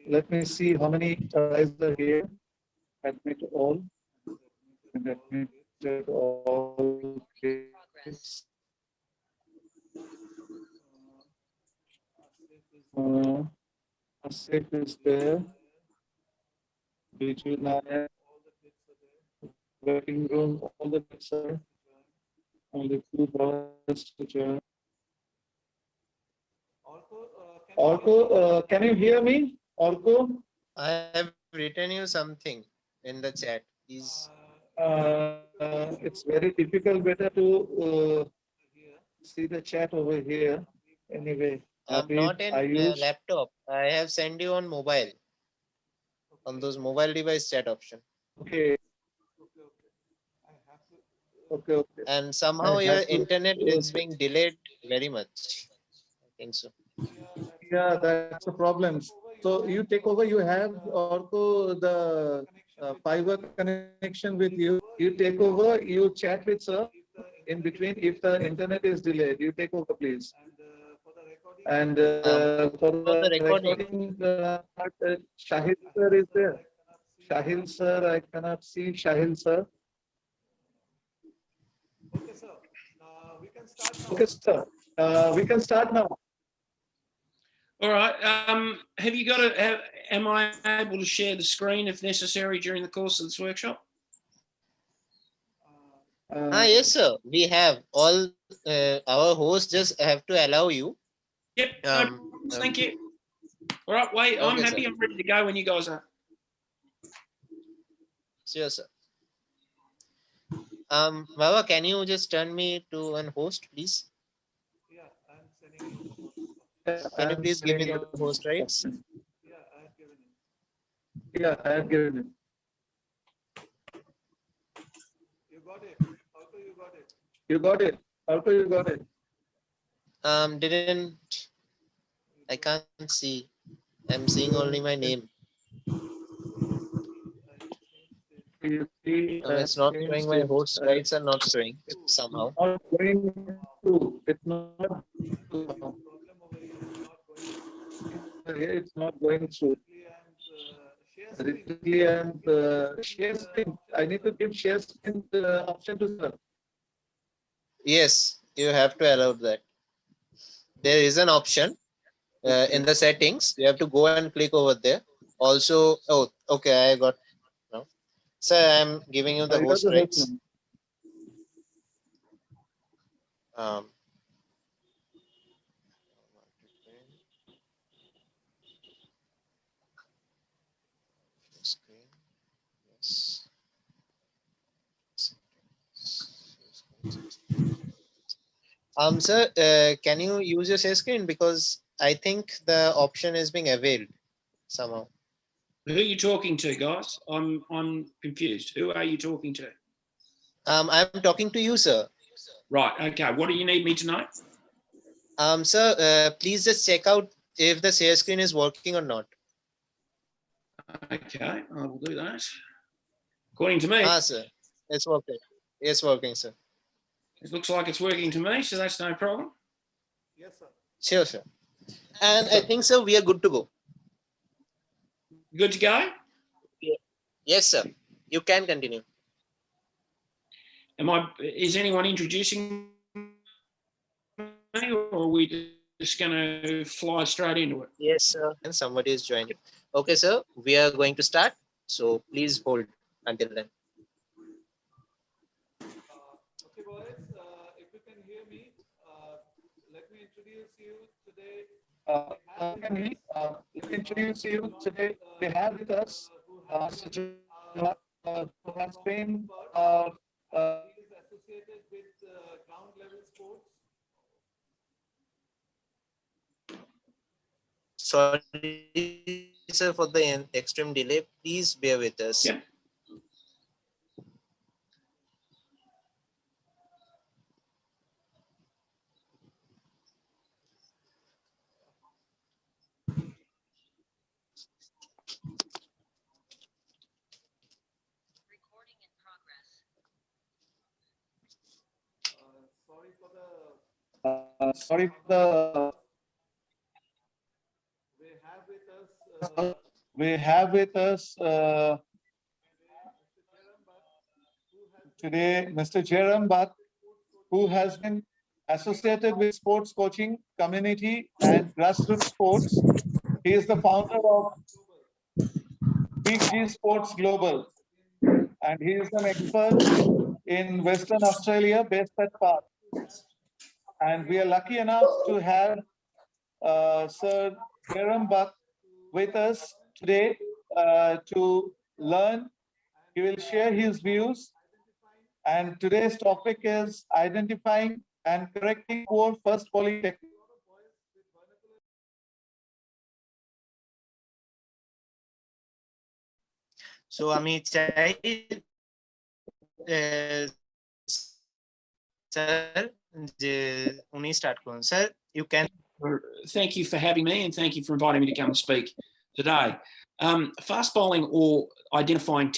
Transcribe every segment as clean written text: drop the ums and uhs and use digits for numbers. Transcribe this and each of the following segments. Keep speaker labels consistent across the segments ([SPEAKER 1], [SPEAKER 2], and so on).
[SPEAKER 1] Let me see how many guys are here. Admit all. And admitted all. Okay. Uh, Asif is there. BG Nayak, working room, all the kids are there. Only two boys to join. Orko, can you hear me? Orko?
[SPEAKER 2] I have written you something in the chat. Please.
[SPEAKER 1] It's very difficult. Better to see the chat over here. Anyway, Habib,
[SPEAKER 2] Not in
[SPEAKER 1] Ayush.
[SPEAKER 2] laptop. I have sent you on mobile, on those mobile device chat option.
[SPEAKER 1] Okay, okay, okay.
[SPEAKER 2] And somehow
[SPEAKER 1] I
[SPEAKER 2] your
[SPEAKER 1] have to.
[SPEAKER 2] internet is being delayed very much. I think so.
[SPEAKER 1] Yeah, that's a problem. So you take over. You have Orko the fiber connection with you. You take over. You chat with sir in between. If the internet is delayed, you take over, please. And for the
[SPEAKER 2] For the recording,
[SPEAKER 1] recording part, Shahil sir is there. Shahil sir, I cannot see Shahil sir. Okay, sir. We can start now.
[SPEAKER 3] All right. Have you got a? Am I able to share the screen if necessary during the course of this workshop?
[SPEAKER 2] yes, sir. We have all our hosts just have to allow you.
[SPEAKER 3] Yep. No problems, thank you. All right. Wait. I'm
[SPEAKER 2] Okay,
[SPEAKER 3] happy.
[SPEAKER 2] sir.
[SPEAKER 3] I'm ready to go when you guys are.
[SPEAKER 2] Sure, sir. Baba, can you just turn me to an host, please? Can you
[SPEAKER 1] I'm
[SPEAKER 2] please give me
[SPEAKER 1] sending
[SPEAKER 2] the
[SPEAKER 1] you.
[SPEAKER 2] host rights?
[SPEAKER 1] Yeah, I have given it. You got it. Also, you got it.
[SPEAKER 2] Didn't I can't see. I'm seeing only my name.
[SPEAKER 1] You see,
[SPEAKER 2] It's not showing
[SPEAKER 1] changed
[SPEAKER 2] my
[SPEAKER 1] it.
[SPEAKER 2] host rights are not showing somehow.
[SPEAKER 1] Not going through. It's not through. It's not going through. Directly and share screen. I need to give share screen option to sir.
[SPEAKER 2] Yes, you have to allow that. There is an option in the settings. You have to go and click over there. Also, oh, okay, I got now. So I'm giving you the
[SPEAKER 1] You got
[SPEAKER 2] host
[SPEAKER 1] the host
[SPEAKER 2] rights.
[SPEAKER 1] number.
[SPEAKER 2] Um, screen. Yes. Sir, can you use your share screen because I think the option is being availed somehow.
[SPEAKER 3] Who are you talking to, guys? I'm confused. Who are you talking to?
[SPEAKER 2] I'm talking to you, sir.
[SPEAKER 3] Right. Okay. What do you need me to know?
[SPEAKER 2] Sir, please just check out if the share screen is working or not.
[SPEAKER 3] Okay, I will do that. According to me,
[SPEAKER 2] Sir, it's working. It's working, sir.
[SPEAKER 3] it looks like it's working to me, so that's no problem.
[SPEAKER 2] Sure, sir. And I think, sir, we are good to go.
[SPEAKER 3] Good to go?
[SPEAKER 2] Yes, sir. You can continue.
[SPEAKER 3] Is anyone introducing me, or are we just going to fly straight into it?
[SPEAKER 2] Yes, sir. And somebody is joining. Okay, sir. We are going to start. So please hold until then.
[SPEAKER 1] Okay, boys. If you can hear me, let me introduce you today. Let me introduce you today. We have with us Mr. Jagacha, who has been he is associated with ground level sports.
[SPEAKER 2] Sorry, sir, for the extreme delay. Please bear with us.
[SPEAKER 3] Yep.
[SPEAKER 1] Sorry for the We have with us today Mr. Jerome, who has been associated with sports coaching community and grassroots sports. He is the founder of Big G Sports Global, and he is an expert in Western Australia based at Perth. And we are lucky enough to have Sir Jerome with us today to learn. He will share his views. And today's topic is identifying and correcting poor first volley technique.
[SPEAKER 2] So আমি চাই sir যে উনি start করুন sir you can
[SPEAKER 3] Thank you for having me, and thank you for inviting me to come and speak today. Fast bowling or identifying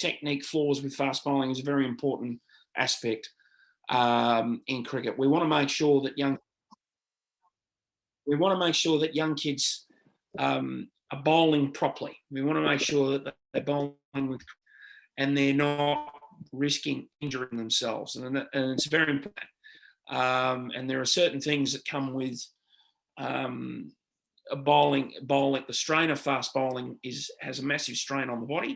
[SPEAKER 3] technique flaws with fast bowling is a very important aspect in cricket. We want to make sure that young kids are bowling properly. We want to make sure that they're bowling with, and they're not risking injuring themselves, and it's very important. And there are certain things that come with bowling. The strain of fast bowling has a massive strain on the body,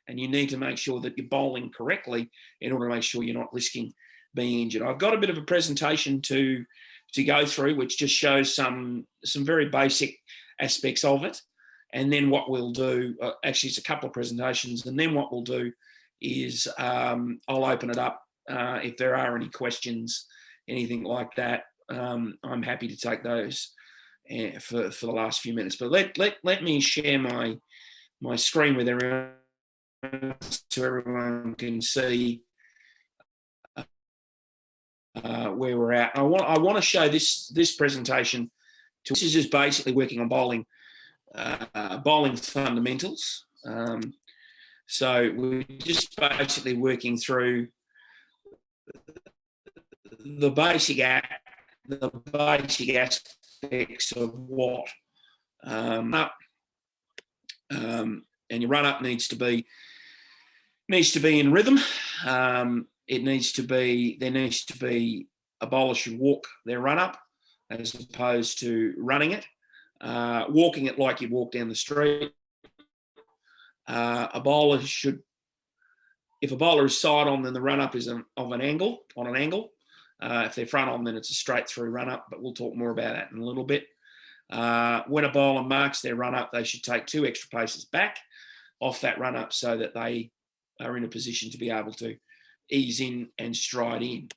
[SPEAKER 3] and you need to make sure that you're bowling correctly in order to make sure you're not risking being injured. I've got a bit of a presentation to go through, which just shows some very basic aspects of it. And then what we'll do, actually it's a couple of presentations, and then what we'll do is I'll open it up if there are any questions, anything like that. I'm happy to take those for the last few minutes. But let me share my screen with everyone so everyone can see where we're at. I want to show this presentation. This is just basically working on bowling fundamentals. So we're just basically working through the basic aspects of what and your run up needs to be in rhythm. There needs to be a bowler should walk their run up as opposed to running it. Walking it like you walk down the street. A bowler should, if a bowler is side on, then the run up is on an angle. If they're front on, then it's a straight through run up, but we'll talk more about that in a little bit. When a bowler marks their run up, they should take 2 extra paces back off that run up so that they are in a position to be able to ease in and stride in.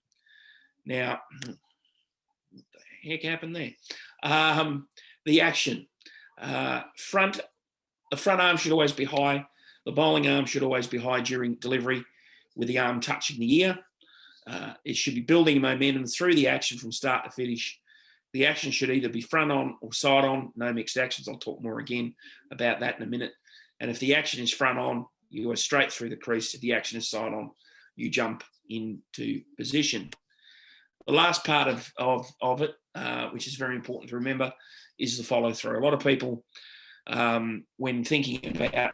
[SPEAKER 3] Now, what the heck happened there? The action. The front arm should always be high. The bowling arm should always be high during delivery with the arm touching the ear. It should be building momentum through the action from start to finish. The action should either be front on or side on, no mixed actions. I'll talk more again about that in a minute. And if the action is front on, you go straight through the crease. If the action is side on, you jump into position. The last part of it, which is very important to remember, is the follow through. A lot of people, when thinking about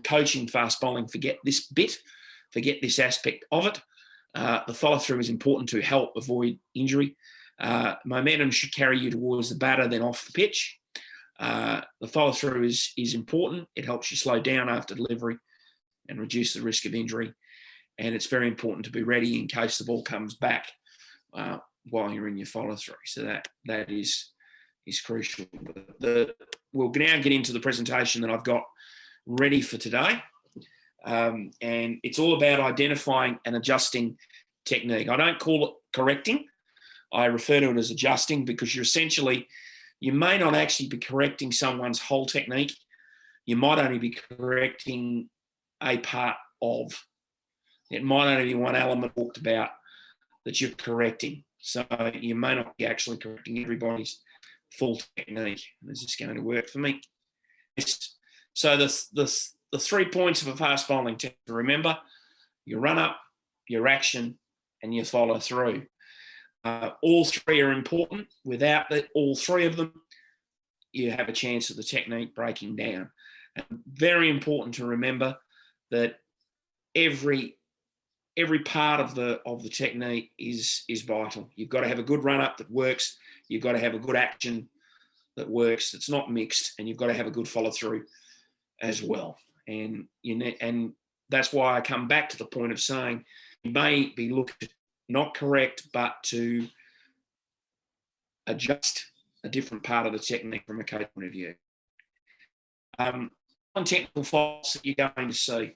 [SPEAKER 3] coaching fast bowling, forget this aspect of it. The follow through is important to help avoid injury. Momentum should carry you towards the batter, then off the pitch. The follow through is important. It helps you slow down after delivery and reduce the risk of injury. And it's very important to be ready in case the ball comes back while you're in your follow through. So that is crucial. We'll now get into the presentation that I've got ready for today. And it's all about identifying and adjusting technique. I don't call it correcting. I refer to it as adjusting, because you may not actually be correcting someone's whole technique. You might only be correcting a part of. It might only be one element talked about that you're correcting. So you may not be actually correcting everybody's full technique. Is this going to work for me? So the 3 points of a fast bowling technique to remember: your run up, your action, and your follow through. All 3 are important. Without all 3 of them, you have a chance of the technique breaking down. And very important to remember that every part of the technique is vital. You've got to have a good run up that works. You've got to have a good action that works, that's not mixed, and you've got to have a good follow through as well. And and that's why I come back to the point of saying you may be looked not correct, but to adjust a different part of the technique from a coach point of view. Common technical faults that you're going to see.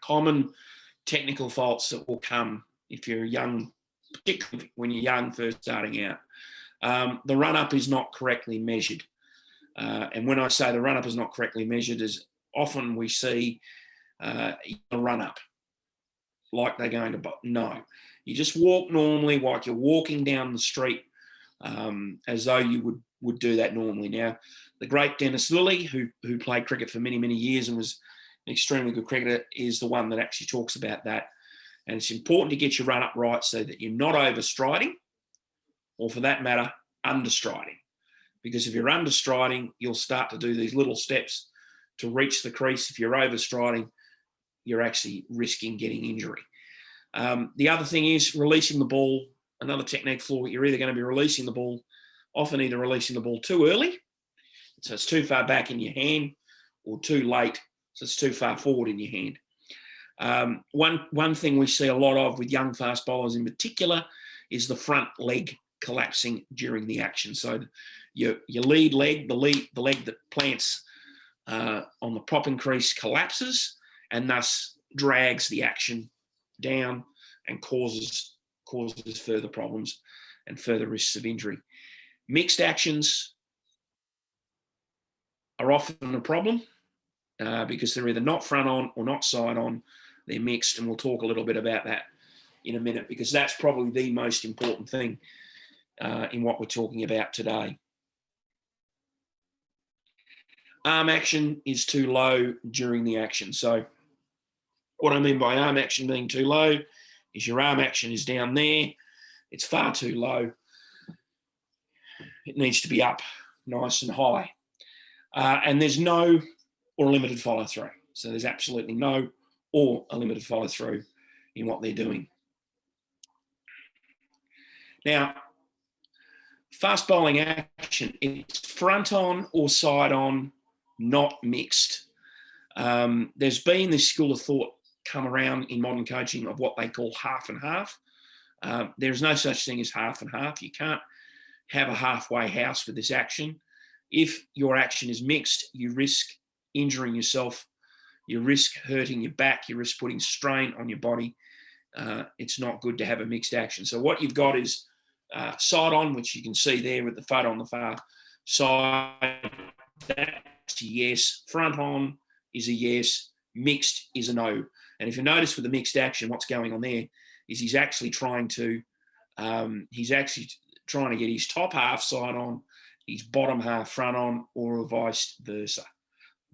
[SPEAKER 3] Common technical faults that will come if you're young, particularly when you're young, first starting out. The run-up is not correctly measured. And when I say the run-up is not correctly measured, is often we see a run-up like they're going to, no. You just walk normally like you're walking down the street as though you would do that normally. Now, the great Dennis Lilly, who played cricket for many, many years and was an extremely good cricketer, is the one that actually talks about that. And it's important to get your run-up right so that you're not overstriding, or for that matter, understriding. Because if you're understriding, you'll start to do these little steps to reach the crease. If you're overstriding, you're actually risking getting injury. The other thing is releasing the ball. Another technique flaw, you're either going to be releasing the ball, often either releasing the ball too early, so it's too far back in your hand, or too late, so it's too far forward in your hand. One thing we see a lot of with young fast bowlers in particular is the front leg collapsing during the action. So your lead leg, the leg that plants on the popping crease collapses and thus drags the action down and causes further problems and further risks of injury. Mixed actions are often a problem because they're either not front on or not side on. They're mixed, and we'll talk a little bit about that in a minute, because that's probably the most important thing in what we're talking about today. Arm action is too low during the action. So what I mean by arm action being too low is your arm action is down there. It's far too low. It needs to be up nice and high. And there's no or limited follow through. So there's absolutely no or a limited follow through in what they're doing. Now, fast bowling action, it's front on or side on, not mixed. There's been this school of thought come around in modern coaching of what they call half and half. There's no such thing as half and half. You can't have a halfway house with this action. If your action is mixed, you risk injuring yourself, you risk hurting your back, you risk putting strain on your body. It's not good to have a mixed action. So what you've got is side on, which you can see there with the photo on the far side. That's a yes. Front on is a yes. Mixed is a no. And if you notice with the mixed action, what's going on there is he's actually trying to get his top half side on, his bottom half front on, or vice versa.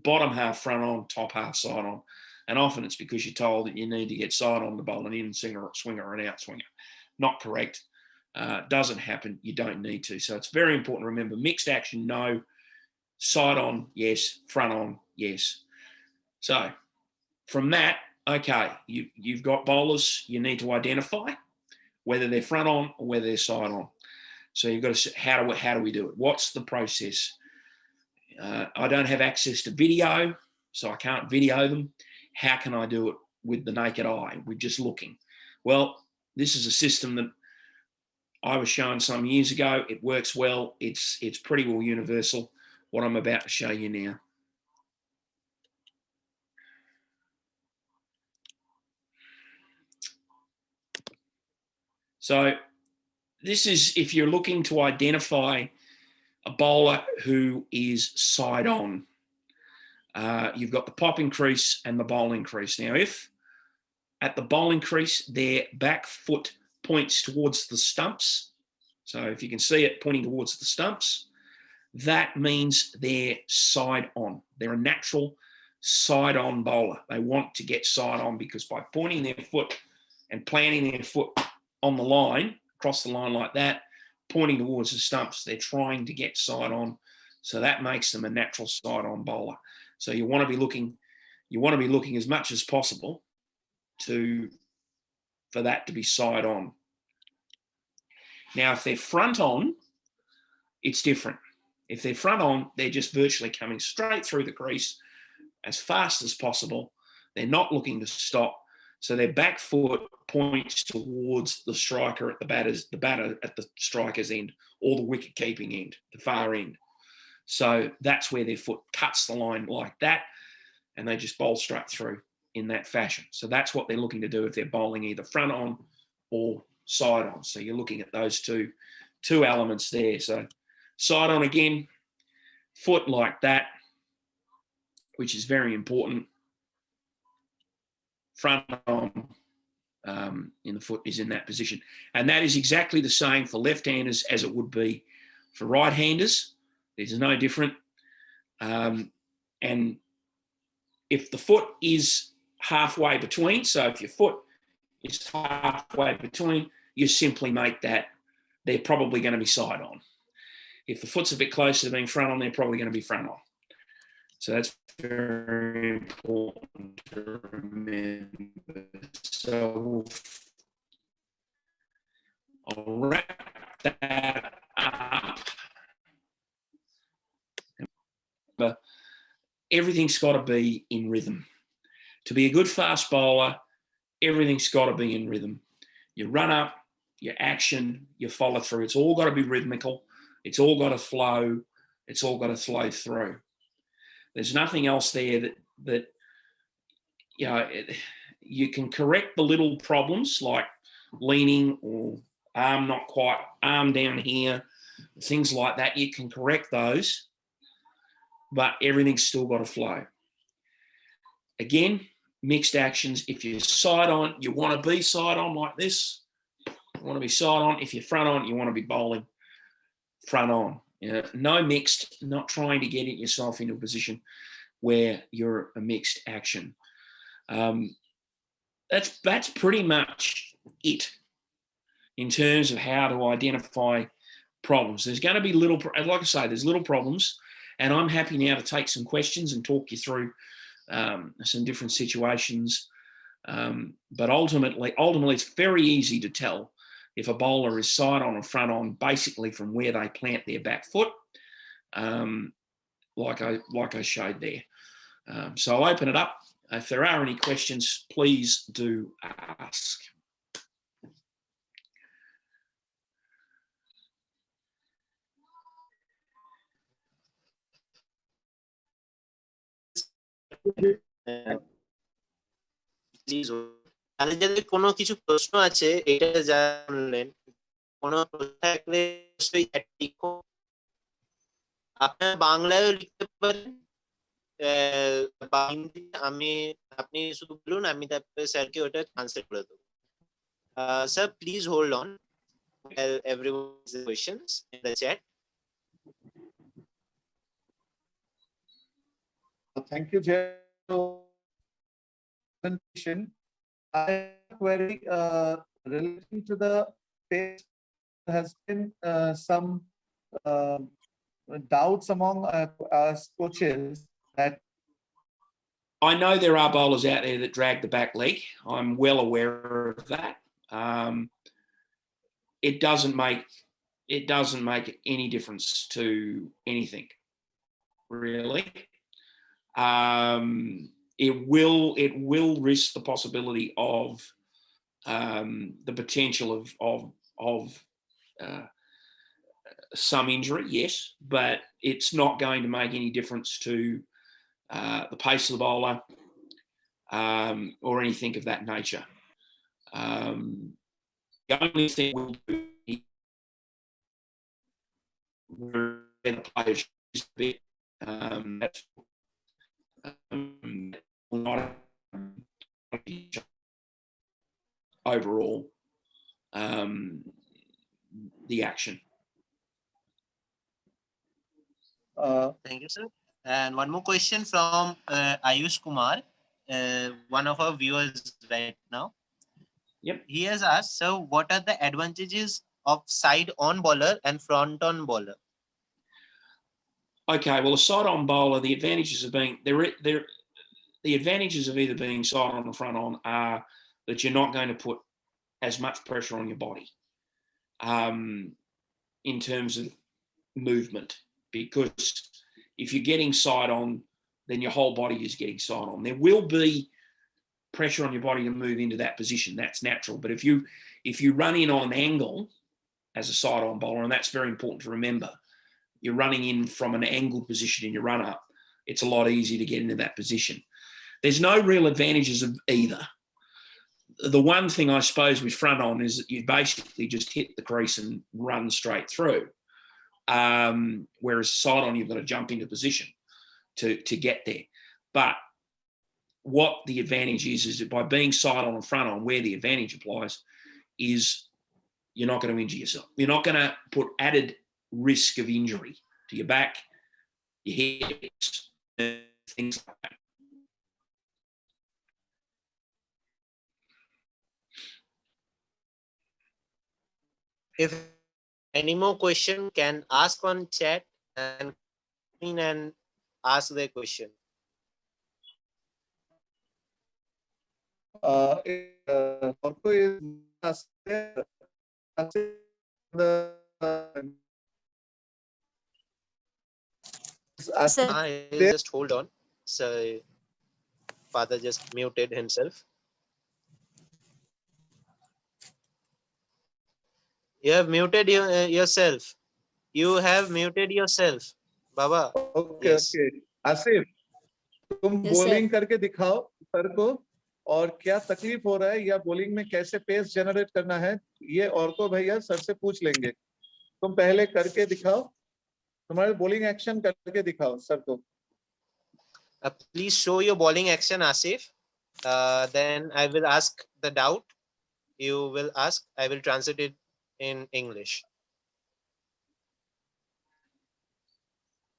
[SPEAKER 3] Bottom half front on, top half side on. And often it's because you're told that you need to get side on to bowl an in swinger or an out swinger. Not correct. Doesn't happen. You don't need to. So it's very important to remember mixed action, no. Side on, yes. Front on, yes. So from that, okay, you've got bowlers you need to identify whether they're front on or whether they're side on. So you've got to say, how do we do it? What's the process? I don't have access to video, so I can't video them. How can I do it with the naked eye, with just looking? Well, this is a system that I was shown some years ago. It works well. It's pretty well universal, what I'm about to show you now. So this is if you're looking to identify a bowler who is side on. You've got the popping crease and the bowling crease. Now, if at the bowling crease, their back foot points towards the stumps, so if you can see it pointing towards the stumps, that means they're side on. They're a natural side on bowler. They want to get side on because by pointing their foot and planting their foot on the line, across the line like that, pointing towards the stumps, they're trying to get side on So that makes them a natural side-on bowler. So you want to be looking as much as possible for that to be side-on. Now, if they're front-on, it's different. If they're front-on, they're just virtually coming straight through the crease as fast as possible. They're not looking to stop. So their back foot points towards the striker at the batter at the striker's end, or the wicket-keeping end, the far end. So that's where their foot cuts the line like that, and they just bowl straight through in that fashion. So that's what they're looking to do if they're bowling either front on or side on. So you're looking at those two elements there. So side on again, foot like that, which is very important. Front on in the foot is in that position. And that is exactly the same for left-handers as it would be for right-handers. There's no different. And if the foot is halfway between, so if your foot is halfway between, you simply make that they're probably going to be side on. If the foot's a bit closer to being front on, they're probably going to be front on. So that's very important to remember. So I'll wrap that up. But everything's got to be in rhythm. To be a good fast bowler, everything's got to be in rhythm. Your run up, your action, your follow through, it's all got to be rhythmical. It's all got to flow. It's all got to flow through. There's nothing else there that you know, you can correct the little problems like leaning or arm down here, things like that. You can correct those, but everything's still got to flow. Again, mixed actions. If you're side on, you want to be side on like this. You want to be side on. If you're front on, you want to be bowling front on. No mixed, not trying to get yourself into a position where you're a mixed action. That's pretty much it in terms of how to identify problems. There's going to be like I say, there's little problems, and I'm happy now to take some questions and talk you through some different situations. But ultimately, it's very easy to tell if a bowler is side on or front on, basically from where they plant their back foot, like I showed there. So I'll open it up. If there are any questions, please do ask.
[SPEAKER 2] Please তাহলে যদি কোনো কিছু প্রশ্ন আছে এটা জানলেন, কোনো প্রশ্ন থাকলে অবশ্যই আপনার বাংলায়ও লিখতে পারেন বা হিন্দিতে আপনি শুধু বলুন, আমি তারপরে স্যারকে ওটা ট্রান্সলেট করে দেবো। Sir please hold on while everyone has questions in the chat.
[SPEAKER 1] Thank you, presentation. I have a query relating to the pace. There has been some doubts among us coaches that
[SPEAKER 3] I know there are bowlers out there that drag the back leg. I'm well aware of that. It doesn't make any difference to anything, really. It will risk the possibility of the potential of some injury, yes, but it's not going to make any difference to the pace of the bowler or anything of that nature. The only thing we'll do is the players a bit. That's not overall the action.
[SPEAKER 2] Thank you, sir. And one more question from Ayush Kumar, one of our viewers right now.
[SPEAKER 3] Yep.
[SPEAKER 2] He has asked, so what are the advantages of side on bowler and front on bowler?
[SPEAKER 3] Okay, well, a side-on bowler, the advantages of being the advantages of either being side-on or front-on are that you're not going to put as much pressure on your body in terms of movement, because if you're getting side-on, then your whole body is getting side-on. There will be pressure on your body to move into that position. That's natural. But if you run in on an angle as a side-on bowler, and that's very important to remember, you're running in from an angled position in your run-up, it's a lot easier to get into that position. There's no real advantages of either. The one thing I suppose with front-on is that you basically just hit the crease and run straight through. Whereas side-on, you've got to jump into position to get there. But what the advantage is that by being side-on and front-on, where the advantage applies is you're not going to injure yourself. You're not going to put added risk of injury to your back, your hips, things like that.
[SPEAKER 2] If any more question can ask on chat and ask their question.
[SPEAKER 1] Arka is
[SPEAKER 2] Just hold on. So father just muted himself. You have muted yourself. You have muted yourself, Baba.
[SPEAKER 1] Okay,
[SPEAKER 2] Yes.
[SPEAKER 1] okay. Asif, तुम bowling करके दिखाओ sir को, और क्या तकलीफ हो रहा है या बॉलिंग में कैसे पेस जनरेट करना है, ये और को भैया सर से पूछ लेंगे. तुम पहले करके दिखाओ, तुम्हारे बॉलिंग एक्शन करके दिखाओ सर को.
[SPEAKER 2] Please show your bowling action, Asif. Then I will ask the doubt. You will ask. I will translate it in English.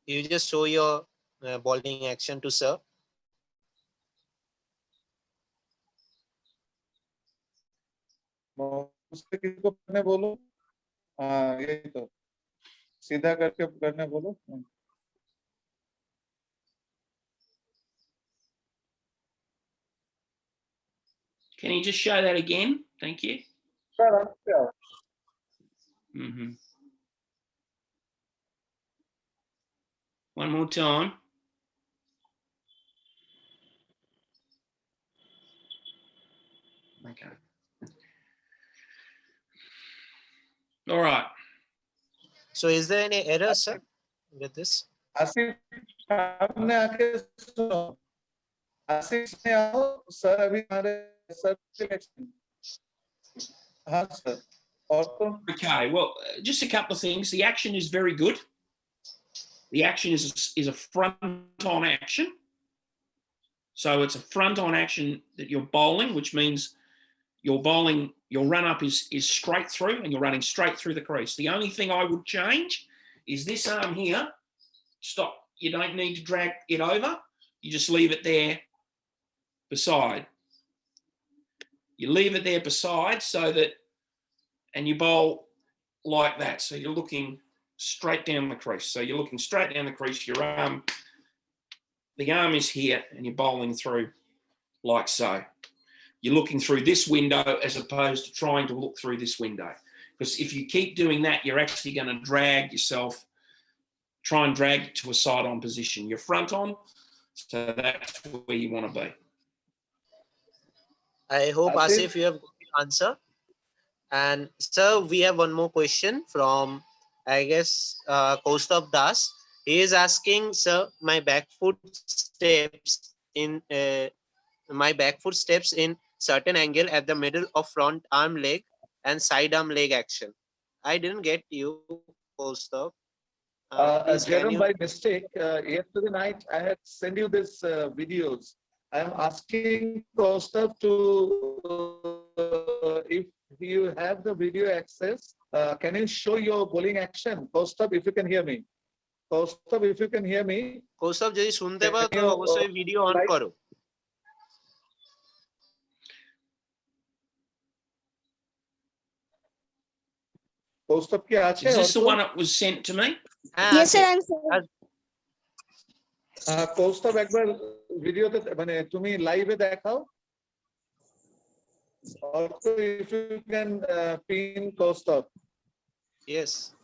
[SPEAKER 2] You just show your bowling action to sir.
[SPEAKER 1] उससे किसको करने बोलो. हाँ, यही तो सीधा करके करने बोलो.
[SPEAKER 3] Can you just show that again? Thank you. Mm-hmm. One more time. Okay. All right.
[SPEAKER 2] So is there any error, sir, with this?
[SPEAKER 1] Asif सामने आके सुनो. आसिफ से आओ सर, अभी हमारे सर सिलेक्शन. हाँ sir.
[SPEAKER 3] Okay, well, just a couple of things. The action is very good. The action is a front-on action. So it's a front-on action that you're bowling, which means you're bowling, your run-up is straight through and you're running straight through the crease. The only thing I would change is this arm here. Stop. You don't need to drag it over. You just leave it there beside. You leave it there beside so that, and you bowl like that. So you're looking straight down the crease. So you're looking straight down the crease. Your arm, the arm is here and you're bowling through like so. You're looking through this window as opposed to trying to look through this window. Because if you keep doing that, you're actually going to drag yourself, try and drag it to a side-on position. You're front-on, so that's where you want to be.
[SPEAKER 2] I hope, Asif, you have got the answer. And sir, we have one more question from, I guess, Kaustav Das. He is asking, sir, my back foot steps in certain angle at the middle of front arm leg and side arm leg action. I didn't get you, Kaustav.
[SPEAKER 1] Jerome, by mistake, yesterday night I had sent you this videos. I am asking Kaustav to, if you have the video access, can you show your bowling action? Kaustav, if you can hear me. Kaustav, if you can hear me.
[SPEAKER 2] Kaustav, যদি শুনতে পাও তো অবশ্যই video on করো.
[SPEAKER 1] Kaustav,
[SPEAKER 3] is this the one that was sent to me?
[SPEAKER 2] Yes, sir.
[SPEAKER 1] Kaustubh एक बार video तो बने तुम्हें लाइव में देखाओ और तो if you can pin Kaustubh.
[SPEAKER 2] Yes.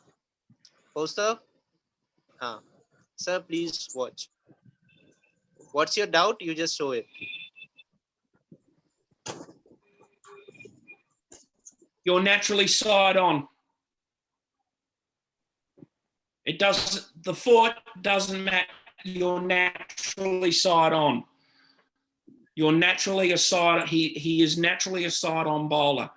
[SPEAKER 2] Poster? Sir, please watch. What's your doubt? You just show it.
[SPEAKER 3] You're naturally side on. It doesn't, the foot doesn't matter. You're naturally side on. You're naturally a side, he is naturally a side on bowler.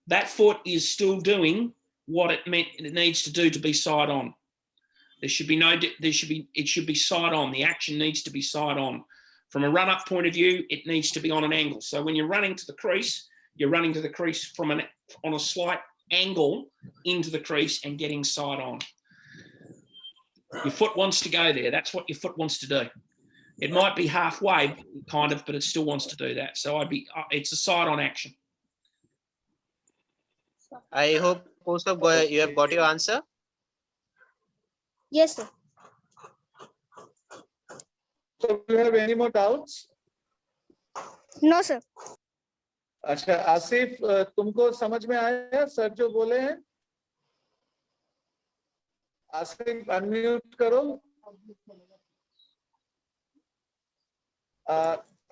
[SPEAKER 3] That foot is still doing what it needs to do to be side on. There should be it should be side on. The action needs to be side on. From a run up point of view, it needs to be on an angle. So when you're running to the crease, you're running to the crease on a slight angle into the crease and getting side on. Your foot wants to go there. That's what your foot wants to do. It might be halfway, kind of, but it still wants to do that. So it's a side on action.
[SPEAKER 2] I hope Poster, you have got your answer.
[SPEAKER 4] Yes, sir.
[SPEAKER 1] So do you have any more doubts?
[SPEAKER 4] No, sir.
[SPEAKER 1] अच्छा आसिफ तुमको समझ में आया sir जो बोले हैं? Asif unmute करो.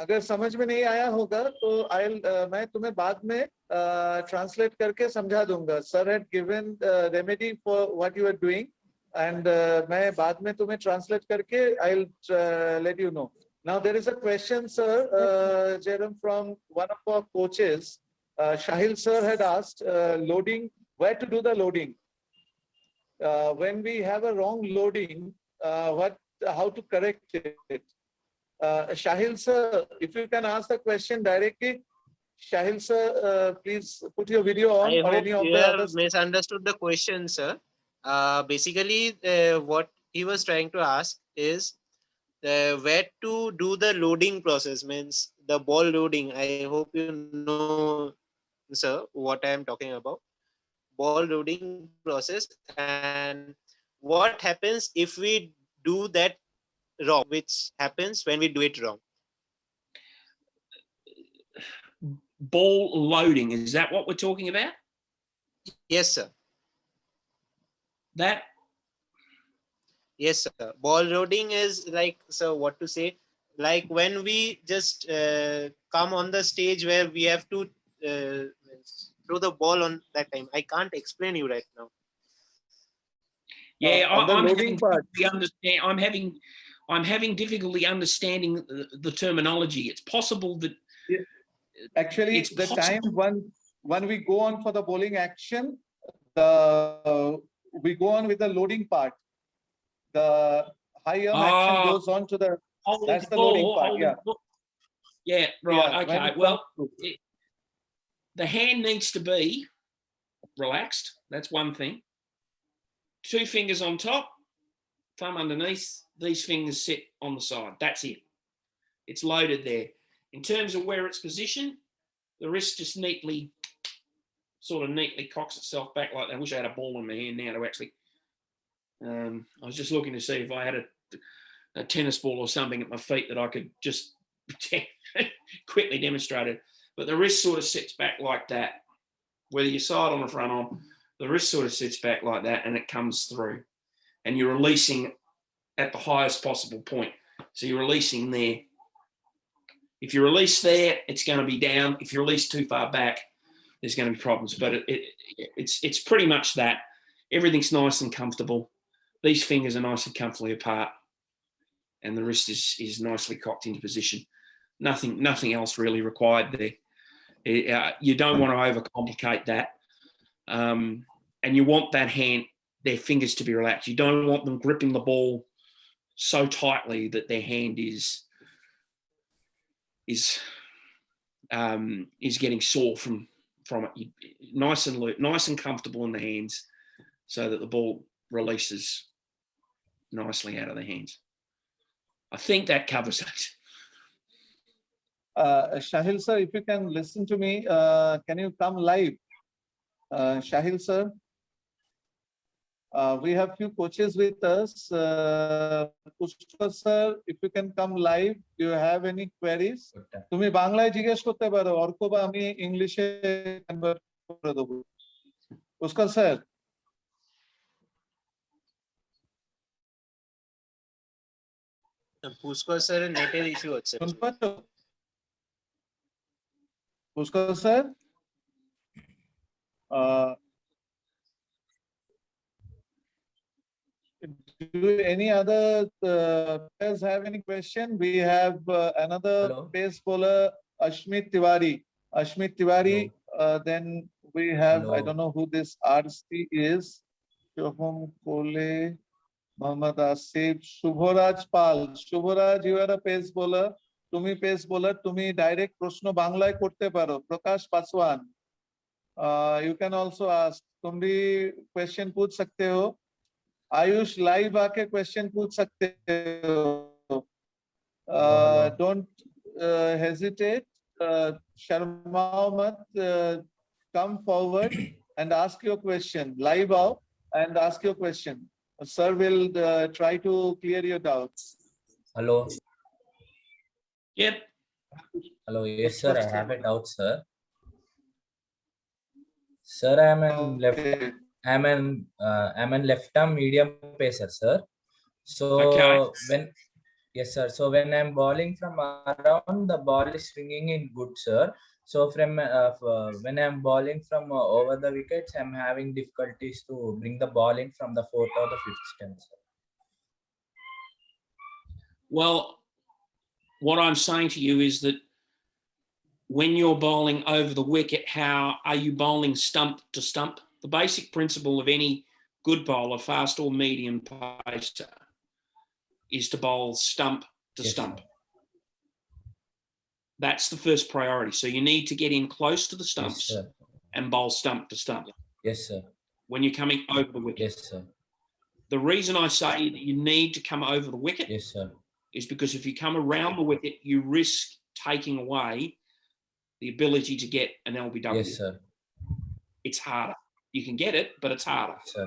[SPEAKER 1] अगर समझ में नहीं आया होगा तो मैं तुम्हें बाद में ट्रांसलेट करके समझा दूंगा. Sir had given remedy for what you are doing and मैं बाद में तुम्हें ट्रांसलेट करके I will let you know. Now there is a question, sir, Jerome, from one of our coaches. Shahil sir had asked loading, where to do the loading. When we have a wrong loading, how to correct it. Shahil sir, if you can ask the question directly. Shahil sir, please put your video on.
[SPEAKER 2] I
[SPEAKER 1] or
[SPEAKER 2] hope
[SPEAKER 1] any of
[SPEAKER 2] you
[SPEAKER 1] the
[SPEAKER 2] have
[SPEAKER 1] others.
[SPEAKER 2] misunderstood the question, sir. Basically, what he was trying to ask is where to do the loading process, means the ball loading. I hope you know, sir, what I am talking about. Ball loading process, and what happens if we do that wrong, which happens when we do it wrong.
[SPEAKER 3] Ball loading, is that what we're talking about?
[SPEAKER 2] Yes, sir.
[SPEAKER 3] That?
[SPEAKER 2] Yes, sir. Ball loading is like, sir, what to say? Like when we just come on the stage where we have to throw the ball on that time. I can't explain you right now.
[SPEAKER 3] Yeah,
[SPEAKER 1] on the
[SPEAKER 3] I'm
[SPEAKER 1] loading part.
[SPEAKER 3] I'm having difficulty understanding the terminology. It's possible that
[SPEAKER 1] Actually,
[SPEAKER 3] it's
[SPEAKER 1] the
[SPEAKER 3] possible.
[SPEAKER 1] time when we go on for the bowling action, we go on with the loading part. The high arm action goes on to the. That's the loading part. Yeah.
[SPEAKER 3] Yeah. Right.
[SPEAKER 1] Yeah,
[SPEAKER 3] okay. Well, the hand needs to be relaxed. That's one thing. 2 fingers on top, thumb underneath. These fingers sit on the side. That's it. It's loaded there. In terms of where it's positioned, the wrist just neatly cocks itself back like that. I wish I had a ball in my hand now to actually. I was just looking to see if I had a tennis ball or something at my feet that I could just quickly demonstrate it. But the wrist sort of sits back like that. Whether you're side on or front on, the wrist sort of sits back like that and it comes through. And you're releasing at the highest possible point. So you're releasing there. If you release there, it's going to be down. If you release too far back, there's going to be problems. But it's pretty much that. Everything's nice and comfortable. These fingers are nice and comfortably apart. And the wrist is nicely cocked into position. Nothing else really required there. You don't want to overcomplicate that. And you want their fingers to be relaxed. You don't want them gripping the ball so tightly that their hand is getting sore from it. Nice and comfortable in the hands so that the ball releases nicely out of the hands. I think that covers it.
[SPEAKER 1] Shahil sir, if you can listen to me, can you come live? Shahil sir. We have few coaches with us. Pushkar sir, if you can come live, do you have any queries? তুমি বাংলায় জিজ্ঞেস করতে পারো, অর্ক বা আমি ইংলিশে convert করে দেবো। পুষ্কর স্যার,
[SPEAKER 2] পুষ্কর স্যারের নেটের ইস্যু হচ্ছে।
[SPEAKER 1] শুনতে পাচ্ছ? Pushkar sir, do any other players have any question? We have another
[SPEAKER 5] Hello.
[SPEAKER 1] pace bowler, Ashmit Tiwari. Ashmit Tiwari. Then we have, I
[SPEAKER 5] Hello.
[SPEAKER 1] don't know who this RC is. Shoham Kole, Mohammad Asif, Shubharaj Pal. Shubharaj, you are a pace bowler. Tumi pace bowler. Tumi direct प्रश्न बांग्लाয় করতে পারো। Prakash Paswan. You can also ask. तुम भी question पूछ सकते हो। Ayush live आके question पूछ सकते हो। डोंट हेजिटेट, शर्माओ मत, come forward and ask your question. Live आओ and ask your question. Sir will try to clear your doubts.
[SPEAKER 5] Hello.
[SPEAKER 3] Yep.
[SPEAKER 5] Hello. Yes, sir. I have a doubt, sir. Sir, I'm an left arm medium pacer, sir. So
[SPEAKER 3] Okay.
[SPEAKER 5] yes, sir. So when I'm bowling from around, the ball is swinging in good, sir. So from when I'm bowling from over the wickets, I'm having difficulties to bring the ball in from the 4th or the 5th stump, sir.
[SPEAKER 3] Well, what I'm saying to you is that when you're bowling over the wicket, how are you bowling stump to stump? The basic principle of any good bowler, fast or medium pacer, is to bowl stump to stump.
[SPEAKER 5] Sir.
[SPEAKER 3] That's the first priority. So you need to get in close to the stumps,
[SPEAKER 5] Yes, sir.
[SPEAKER 3] and bowl stump to stump.
[SPEAKER 5] Yes, sir.
[SPEAKER 3] When you're coming over the wicket.
[SPEAKER 5] Yes, sir.
[SPEAKER 3] The reason I say that you need to come over the wicket
[SPEAKER 5] Yes, sir.
[SPEAKER 3] is because if you come around the wicket, you risk taking away the ability to get an LBW.
[SPEAKER 5] Yes, sir.
[SPEAKER 3] It's harder. You can get it, but it's harder.
[SPEAKER 5] Sir.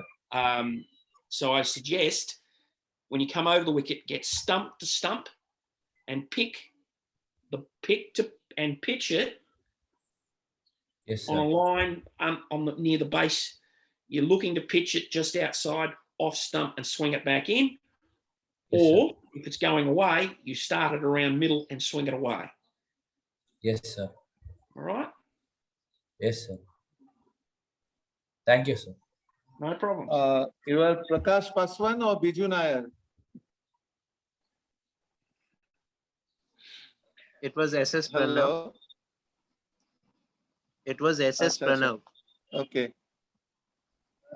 [SPEAKER 3] So I suggest when you come over the wicket, get stump to stump and pitch it
[SPEAKER 5] Yes,
[SPEAKER 3] on a
[SPEAKER 5] sir.
[SPEAKER 3] line near the base. You're looking to pitch it just outside off stump and swing it back in.
[SPEAKER 5] Yes,
[SPEAKER 3] Or
[SPEAKER 5] sir.
[SPEAKER 3] if it's going away, you start it around middle and swing it away.
[SPEAKER 5] Yes, sir.
[SPEAKER 3] All right?
[SPEAKER 5] Yes, sir. Thank you, sir.
[SPEAKER 3] No problem.
[SPEAKER 1] You are Prakash Paswan or Biju Nair?
[SPEAKER 2] It was SS Pranav.
[SPEAKER 1] Hello.
[SPEAKER 2] It was SS
[SPEAKER 1] Acha,
[SPEAKER 2] Pranav.
[SPEAKER 1] Okay.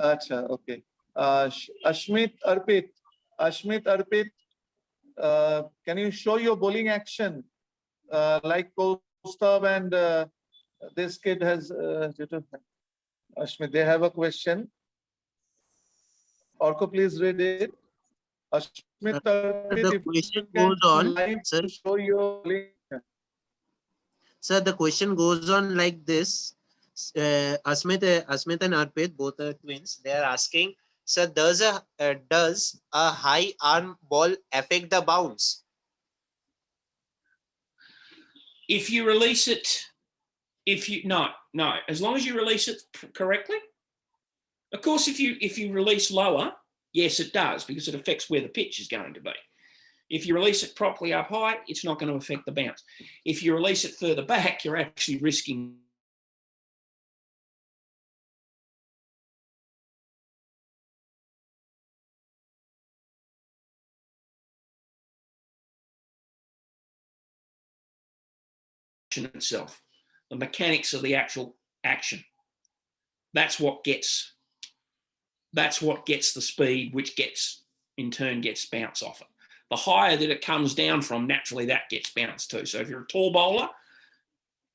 [SPEAKER 1] Acha, okay. Ashmit Arpit. Ashmit Arpit, can you show your bowling action? Like Kostab and this kid has, Ashmit, they have a question. Orko, please read it. Ashmit Arpit,
[SPEAKER 2] The
[SPEAKER 1] if you
[SPEAKER 2] question
[SPEAKER 1] can
[SPEAKER 2] goes on,
[SPEAKER 1] live
[SPEAKER 2] sir.
[SPEAKER 1] to show your bowling.
[SPEAKER 2] Sir, the question goes on like this. Asmit and Arpit, both are twins. They are asking, sir, does a high arm ball affect the bounce?
[SPEAKER 3] If you release it, no, as long as you release it correctly. Of course, if you release lower, yes, it does, because it affects where the pitch is going to be. If you release it properly up high, it's not going to affect the bounce. If you release it further back, you're actually risking itself, the mechanics of the actual action. That's what gets the speed, which in turn gets bounce off it. The higher that it comes down from, naturally that gets bounce too. So if you're a tall bowler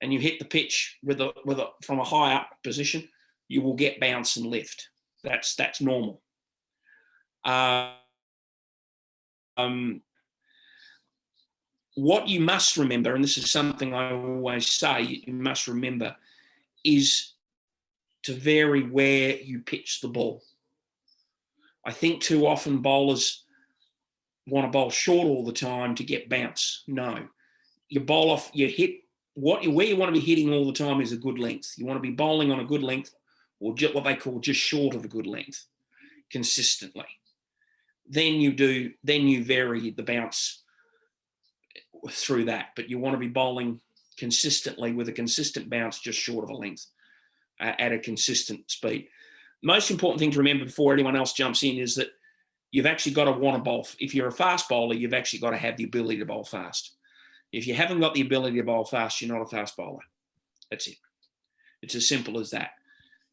[SPEAKER 3] and you hit the pitch from a high up position, you will get bounce and lift. That's normal. What you must remember, and this is something I always say, you must remember, is to vary where you pitch the ball. I think too often bowlers want to bowl short all the time to get bounce. No, you bowl off, you hit where you want to be hitting all the time is a good length. You want to be bowling on a good length, or just what they call just short of a good length, consistently. Then you vary the bounce through that, but you want to be bowling consistently with a consistent bounce just short of a length at a consistent speed. Most important thing to remember before anyone else jumps in is that you've actually got to want to bowl. If you're a fast bowler, you've actually got to have the ability to bowl fast. If you haven't got the ability to bowl fast, you're not a fast bowler. That's it. It's as simple as that.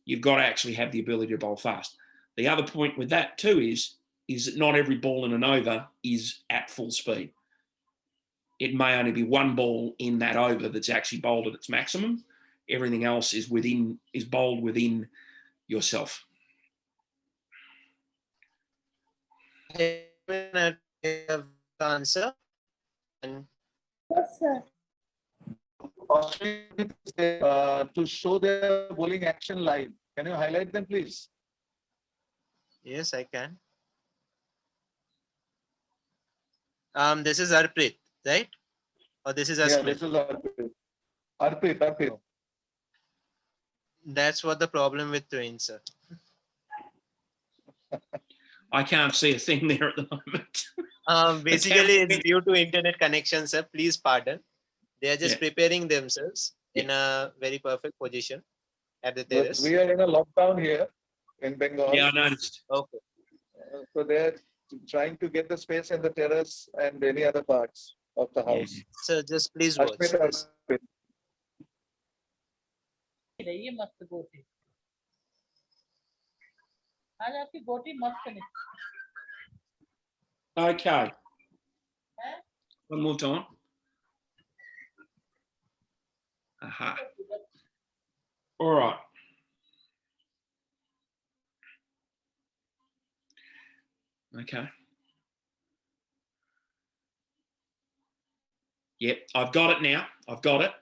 [SPEAKER 3] You've got to actually have the ability to bowl fast. The other point with that too is that not every ball in an over is at full speed. It may only be one ball in that over that's actually bowled at its maximum. Everything else is bowled within yourself.
[SPEAKER 2] Answer. And
[SPEAKER 4] Yes, sir.
[SPEAKER 1] To show their bowling action live. Can you highlight them, please?
[SPEAKER 2] yes, I can. This is Arprit, right? Or this is
[SPEAKER 1] Yeah,
[SPEAKER 2] Asmit?
[SPEAKER 1] this is Arpit. Arpit.
[SPEAKER 2] That's what the problem with twins, sir.
[SPEAKER 3] I can't see a thing there at the moment.
[SPEAKER 2] Basically, it's due to internet connection, sir. Please pardon. They are just
[SPEAKER 3] Yeah.
[SPEAKER 2] preparing themselves in a very perfect position at the
[SPEAKER 1] But
[SPEAKER 2] terrace.
[SPEAKER 1] we are in a lockdown here in Bengal.
[SPEAKER 3] Yeah, I noticed.
[SPEAKER 2] Okay.
[SPEAKER 1] So they're trying to get the space in the terrace and any other parts of the
[SPEAKER 3] Yeah.
[SPEAKER 1] house.
[SPEAKER 2] So just please watch
[SPEAKER 1] Ashmit,
[SPEAKER 2] this.
[SPEAKER 1] Arpit.
[SPEAKER 6] ये मस्त गोटी आज आपकी गोटी मस्त निकली
[SPEAKER 3] Okay.
[SPEAKER 6] है
[SPEAKER 3] One more time. Aha. All right. Okay. Yep, I've got it now. I've got it.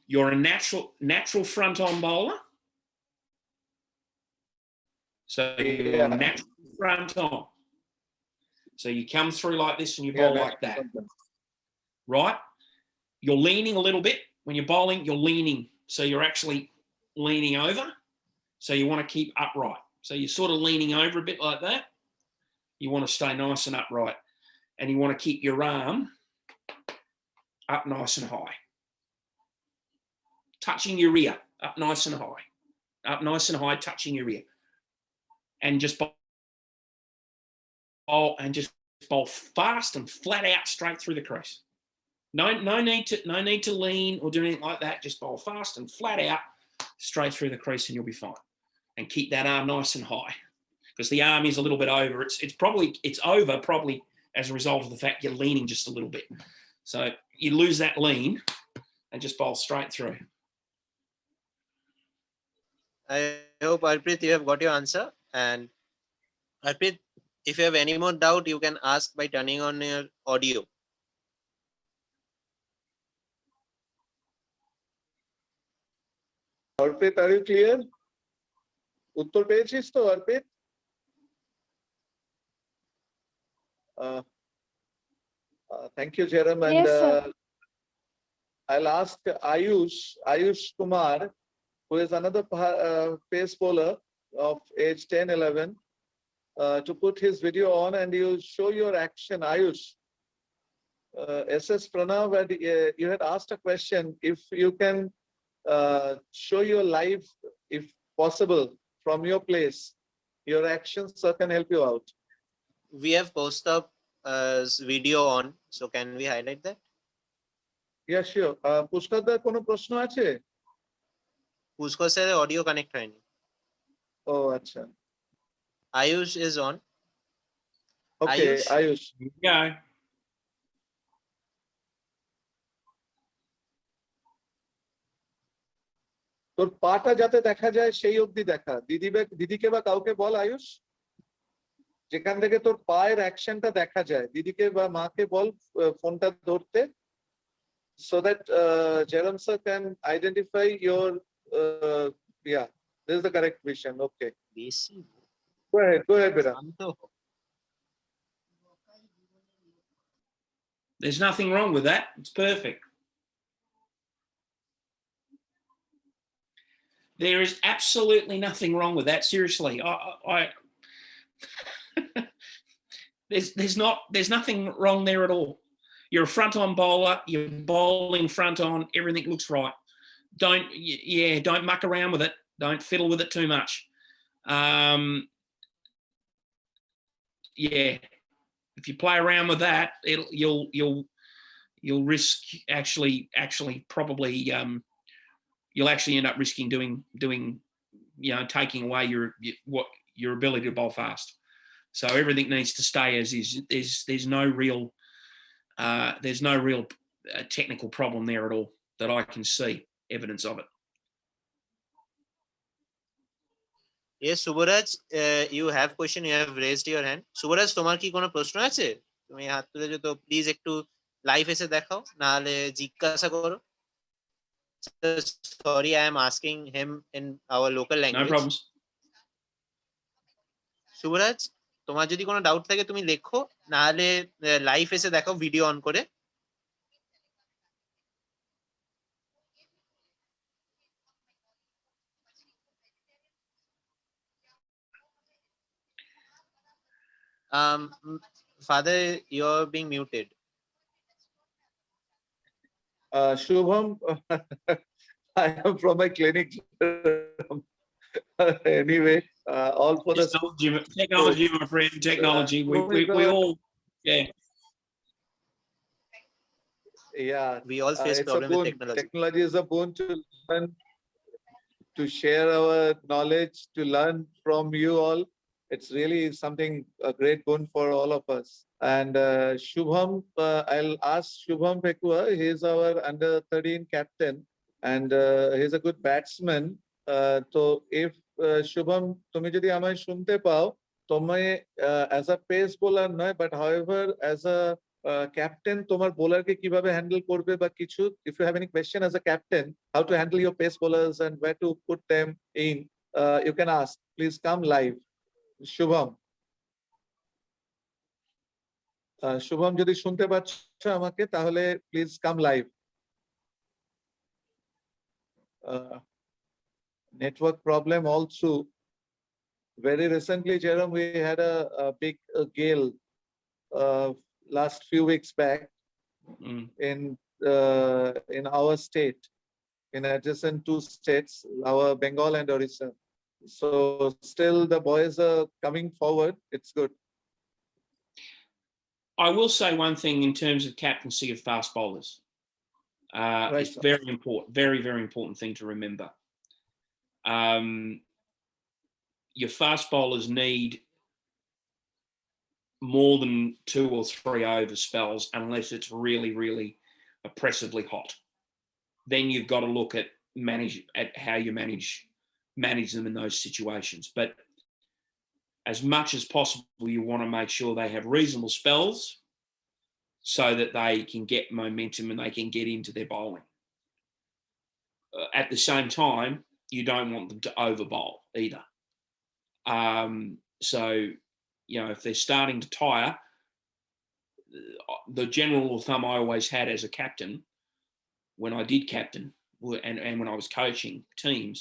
[SPEAKER 3] You're a natural front-on bowler. So you're
[SPEAKER 1] Yeah.
[SPEAKER 3] natural front-on. So you come through like this and you
[SPEAKER 1] Yeah,
[SPEAKER 3] bowl like that, right? You're leaning a little bit. When you're bowling, you're leaning. So you're actually leaning over. So you want to keep upright. So you're sort of leaning over a bit like that. You want to stay nice and upright. And you want to keep your arm up nice and high. Touching your ear, up nice and high. Up nice and high, touching your ear. And just bowl fast and flat out straight through the crease. No need to lean or do anything like that. Just bowl fast and flat out straight through the crease and you'll be fine. And keep that arm nice and high. Because the arm is a little bit over. It's over probably as a result of the fact you're leaning just a little bit. So you lose that lean and just bowl straight through.
[SPEAKER 2] I hope, Arprit, you have got your answer. And Arprit, if you have any more doubt, you can ask by turning on your audio.
[SPEAKER 1] Arpit, are you clear? উত্তর পেয়েছিস তো অর্পিত? Thank you, Jerome. And
[SPEAKER 4] Yes, sir.
[SPEAKER 1] I'll ask Ayush Kumar, who is another pace bowler of age 10, 11, to put his video on and you show your action. Ayush, SS Pranav, you had asked a question. If you can show your live, if possible, from your place, your actions, sir, can help you out.
[SPEAKER 2] We have posted up video on. So can we highlight that?
[SPEAKER 1] Yeah, sure. Pushkar da kono proshno ache?
[SPEAKER 2] Usko se audio connect hয়নি.
[SPEAKER 1] Oh, acha.
[SPEAKER 2] Ayush is on.
[SPEAKER 1] Okay, Ayush.
[SPEAKER 3] Here we go.
[SPEAKER 1] তোর পাটা যাতে দেখা যায় সেই অবধি দেখা। দিদিকে বা কাউকে বল আয়ুষ, যেখান থেকে তোর পায়ের অ্যাকশনটা দেখা যায়, দিদিকে বা মাকে বল ফোনটা ধরতে, so that Jerome sir can identify your yeah, this is the correct vision. Okay. Go ahead, Bira.
[SPEAKER 3] There's nothing wrong with that. It's perfect. There is absolutely nothing wrong with that. Seriously, there's nothing wrong there at all. You're a front-on bowler. You're bowling front-on. Everything looks right. Don't muck around with it. Don't fiddle with it too much. If you play around with that, you'll risk actually probably you'll actually end up risking doing taking away your ability to bowl fast. So everything needs to stay as is. There's no real technical problem there at all that I can see evidence of it.
[SPEAKER 2] Yes, Subharaj, you have question. You have raised your hand. Subharaj, তোমার কি কোনো প্রশ্ন আছে? তুমি হাত তুলেছো তো please একটু live এসে দেখাও, নাহলে জিজ্ঞাসা করো। Sorry, I am asking him in our local language.
[SPEAKER 3] No problems.
[SPEAKER 2] Subharaj, তোমার যদি কোনো ডাউট থাকে তুমি লেখো, নাহলে লাইভ এসে দেখো ভিডিও অন করে। Father, you're being muted.
[SPEAKER 1] Shubham, I am from my clinic. Anyway, all for the
[SPEAKER 3] Technology, my friend. Technology. We all,
[SPEAKER 1] yeah.
[SPEAKER 2] We all face
[SPEAKER 1] It's a
[SPEAKER 2] problem with
[SPEAKER 1] boon.
[SPEAKER 2] technology.
[SPEAKER 1] Technology is a boon to learn, to share our knowledge, to learn from you all. It's really something, a great boon for all of us. And Shubham, I'll ask Shubham Pekua. He's our under 13 captain, and he's a good batsman. So if Shubham, তুমি যদি আমায় শুনতে পাও, তোমায় as a pace bowler নয়, but however as a captain, তোমার বোলারকে কিভাবে handle করবে বা কিছু, if you have any question as a captain, how to handle your pace bowlers and where to put them in, you can ask. Please come live. Shubham. Shubham, যদি শুনতে পাচ্ছ আমাকে তাহলে please come live. Network problem also. Very recently, Jerome, we had a big gale last few weeks back in our state, in adjacent two states, our Bengal and Orissa. So still the boys are coming forward. It's good.
[SPEAKER 3] I will say one thing in terms of captaincy of fast bowlers.
[SPEAKER 1] Right,
[SPEAKER 3] it's
[SPEAKER 1] sir.
[SPEAKER 3] very important, very, very important thing to remember. Your fast bowlers need more than 2 or 3 over spells unless it's really, really oppressively hot. Then you've got to look at how you manage them in those situations. But as much as possible, you want to make sure they have reasonable spells so that they can get momentum and they can get into their bowling. At the same time, you don't want them to over bowl either. So, if they're starting to tire, the general rule of thumb I always had as a captain, when I did captain and when I was coaching teams,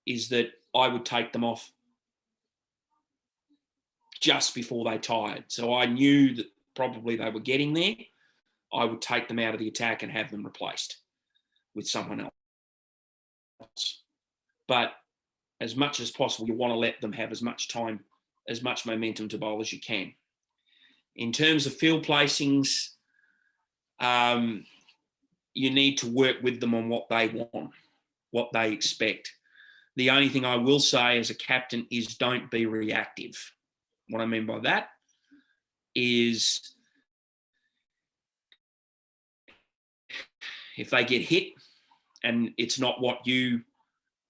[SPEAKER 3] is that I would take them off just before they tired. So I knew that probably they were getting there. I would take them out of the attack and have them replaced with someone else. But as much as possible, you want to let them have as much time, as much momentum to bowl as you can. In terms of field placings, you need to work with them on what they want, what they expect. The only thing I will say as a captain is don't be reactive. What I mean by that is if they get hit and it's not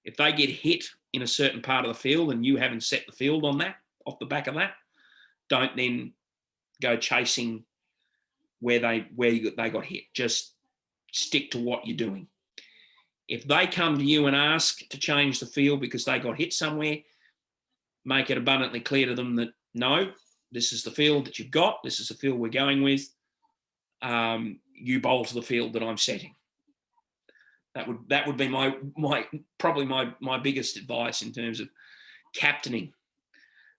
[SPEAKER 3] if they get hit in a certain part of the field and you haven't set the field on that, off the back of that, don't then go chasing where they got hit. Just stick to what you're doing. If they come to you and ask to change the field because they got hit somewhere, make it abundantly clear to them that no, this is the field that you've got. This is the field we're going with. You bowl to the field that I'm setting. That would be probably my biggest advice in terms of captaining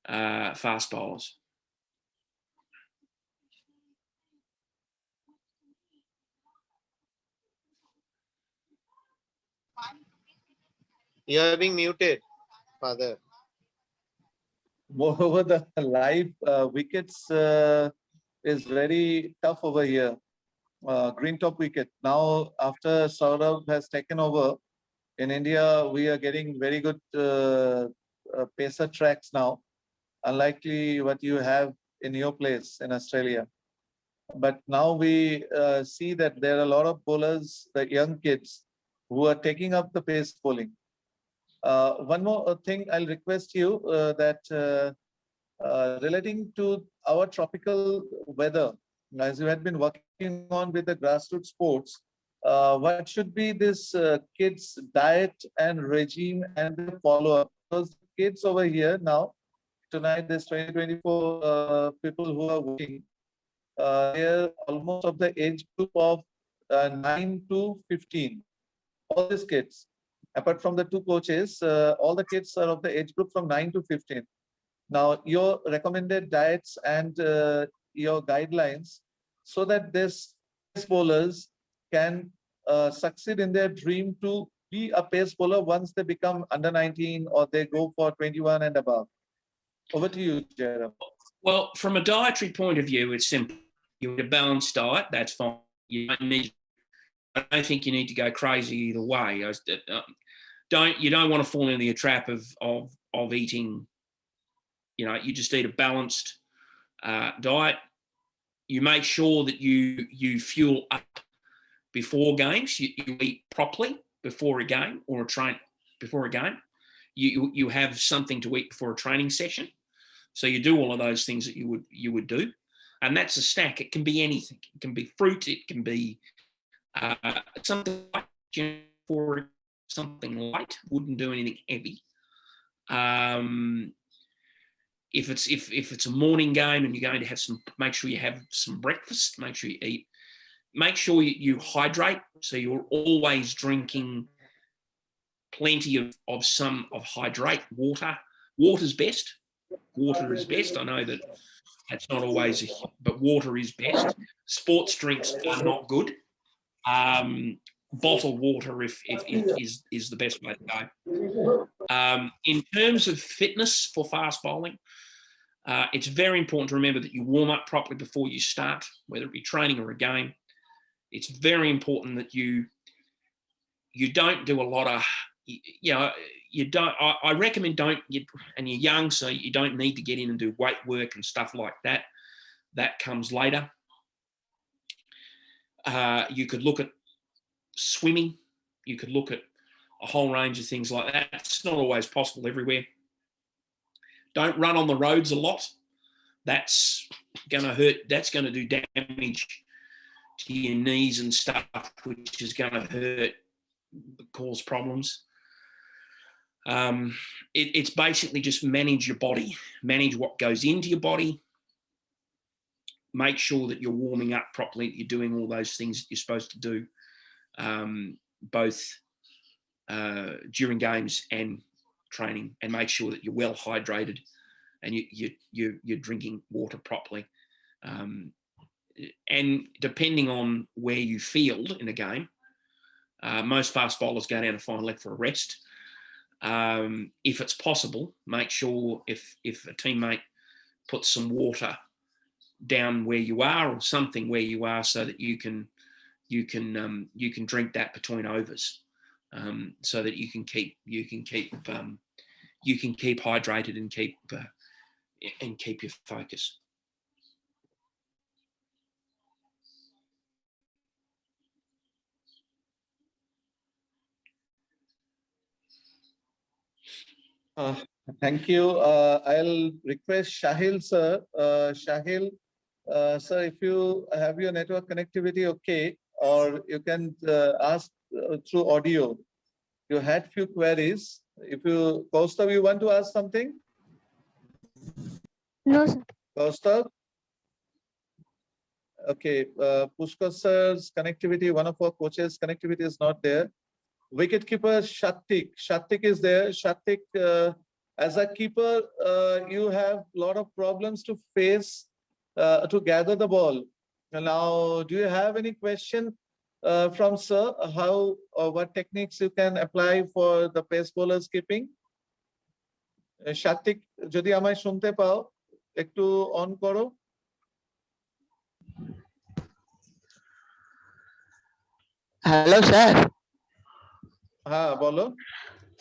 [SPEAKER 3] fast bowlers.
[SPEAKER 2] You are being muted, Father.
[SPEAKER 1] Moreover, the live wickets is very tough over here. Green top wicket. Now, after Saurabh has taken over, in India, we are getting very good pacer tracks now, unlikely what you have in your place in Australia. But now we see that there are a lot of bowlers, the young kids, who are taking up the pace bowling. One more thing I'll request you that relating to our tropical weather, as you had been working on with the grassroots sports, what should be this kids' diet and regime and the follow-up? Because kids over here now, tonight, this 2024 people who are working, they're almost of the age group of 9 to 15. All these kids, apart from the two coaches, all the kids are of the age group from 9 to 15. Now, your recommended diets and your guidelines so that these pace bowlers can succeed in their dream to be a pace bowler once they become under 19 or they go for 21 and above. Over to you, Jerome.
[SPEAKER 3] Well, from a dietary point of view, it's simple. You eat a balanced diet, that's fine. I don't think you need to go crazy either way. You don't want to fall into the trap of eating. You just eat a balanced diet. You make sure that you fuel up before games. You eat properly before a game or before a game. You have something to eat before a training session. So you do all of those things that you would do, and that's a snack. It can be anything. It can be fruit. It can be something light. For something light, wouldn't do anything heavy. If it's a morning game and you're going to have make sure you have some breakfast. Make sure you eat. Make sure you hydrate. So you're always drinking plenty of hydrate water. Water's best. Water is best. I know that's not always, but water is best. Sports drinks are not good. Bottled water is the best way to go. In terms of fitness for fast bowling, it's very important to remember that you warm up properly before you start, whether it be training or a game. It's very important that you don't do a lot of, you don't. I recommend and you're young, so you don't need to get in and do weight work and stuff like that. That comes later. You could look at swimming. You could look at a whole range of things like that. It's not always possible everywhere. Don't run on the roads a lot. That's going to hurt. That's going to do damage to your knees and stuff, which is going to hurt, cause problems. It's basically just manage your body, manage what goes into your body, make sure that you're warming up properly, you're doing all those things that you're supposed to do, both during games and training, and make sure that you're well hydrated and you're drinking water properly. And depending on where you field in a game, most fast bowlers go down and find left for a rest. If it's possible, make sure if a teammate puts some water down where you are or something where you are, so that you can drink that between overs, so that you can keep hydrated and keep your focus.
[SPEAKER 1] Thank you. I'll request Shahil, sir. Shahil, sir, if you have your network connectivity okay, or you can ask through audio. You had few queries. If you, Kaustav, you want to ask something?
[SPEAKER 4] No, sir.
[SPEAKER 1] Kaustav? Okay, Pushkar sir's connectivity, one of our coaches' connectivity is not there. Wicketkeeper Shatik. Shatik is there. Shatik, as a keeper, you have a lot of problems to face to gather the ball. Now, do you have any question from sir? How or what techniques you can apply for the pace bowlers keeping? Shatik, যদি আমায় শুনতে পাও একটু on করো।
[SPEAKER 7] Hello sir.
[SPEAKER 1] হ্যাঁ বলো।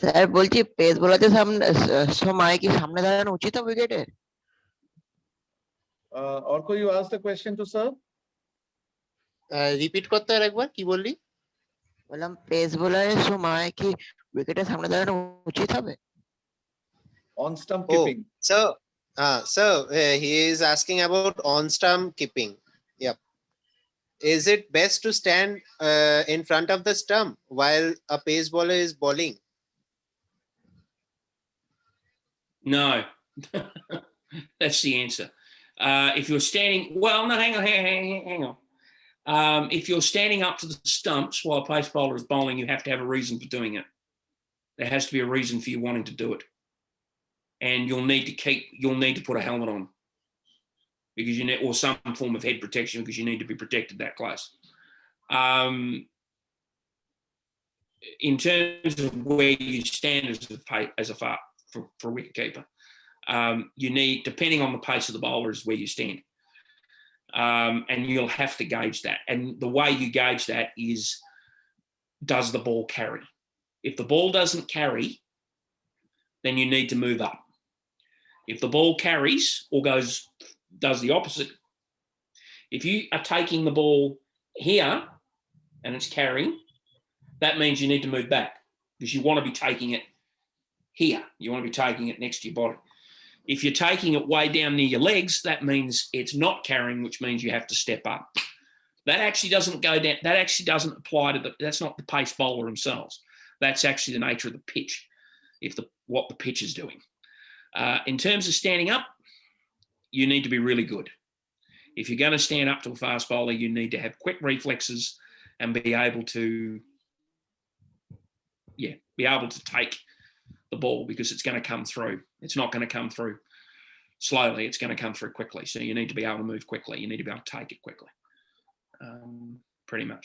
[SPEAKER 7] Sir বলছি pace বোলারদের সামনে সময় কি সামনে দাঁড়ানো উচিত হবে উইকেটে?
[SPEAKER 1] Arka, you asked the question to sir.
[SPEAKER 2] Repeat করতে আর একবার কি বললি?
[SPEAKER 7] বললাম পেস বোলারের সময় কি উইকেটের সামনে দাঁড়ানো উচিত হবে?
[SPEAKER 1] On stump
[SPEAKER 2] Oh,
[SPEAKER 1] keeping.
[SPEAKER 2] so he is asking about on stump keeping. Yep. Is it best to stand in front of the stump while a pace bowler is bowling?
[SPEAKER 3] No, that's the answer. If you're standing, well, no, hang on. If you're standing up to the stumps while a pace bowler is bowling, you have to have a reason for doing it. There has to be a reason for you wanting to do it. And you'll need to put a helmet on because you need, or some form of head protection because you need to be protected that close. In terms of where you stand as a for a wicket keeper, you need, depending on the pace of the bowler, is where you stand. And you'll have to gauge that. And the way you gauge that is, does the ball carry? If the ball doesn't carry, then you need to move up. If the ball carries or does the opposite, if you are taking the ball here and it's carrying, that means you need to move back because you want to be taking it here. You want to be taking it next to your body. If you're taking it way down near your legs, that means it's not carrying, which means you have to step up. That actually doesn't go down. That actually doesn't apply to that's not the pace bowler themselves. That's actually the nature of the pitch, what the pitch is doing. In terms of standing up, you need to be really good. If you're going to stand up to a fast bowler, you need to have quick reflexes and be able to take the ball because it's going to come through. It's not going to come through slowly. It's going to come through quickly. So you need to be able to move quickly. You need to be able to take it quickly. Pretty much.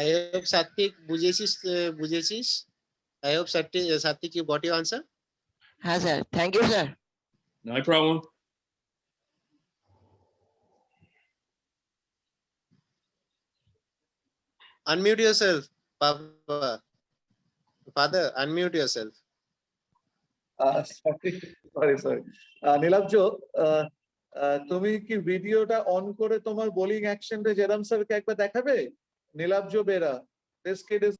[SPEAKER 2] I hope Satvik বুঝেছিস. I hope Satvik you got your answer.
[SPEAKER 7] হ্যাঁ sir, thank you sir.
[SPEAKER 3] No problem.
[SPEAKER 2] Unmute yourself, Papa. Father, unmute yourself.
[SPEAKER 1] Sorry. Nilabja, তুমি কি ভিডিওটা on করে তোমার bowling অ্যাকশনটা জেরাম স্যারকে একবার দেখাবে? Nilabja Bera, this kid is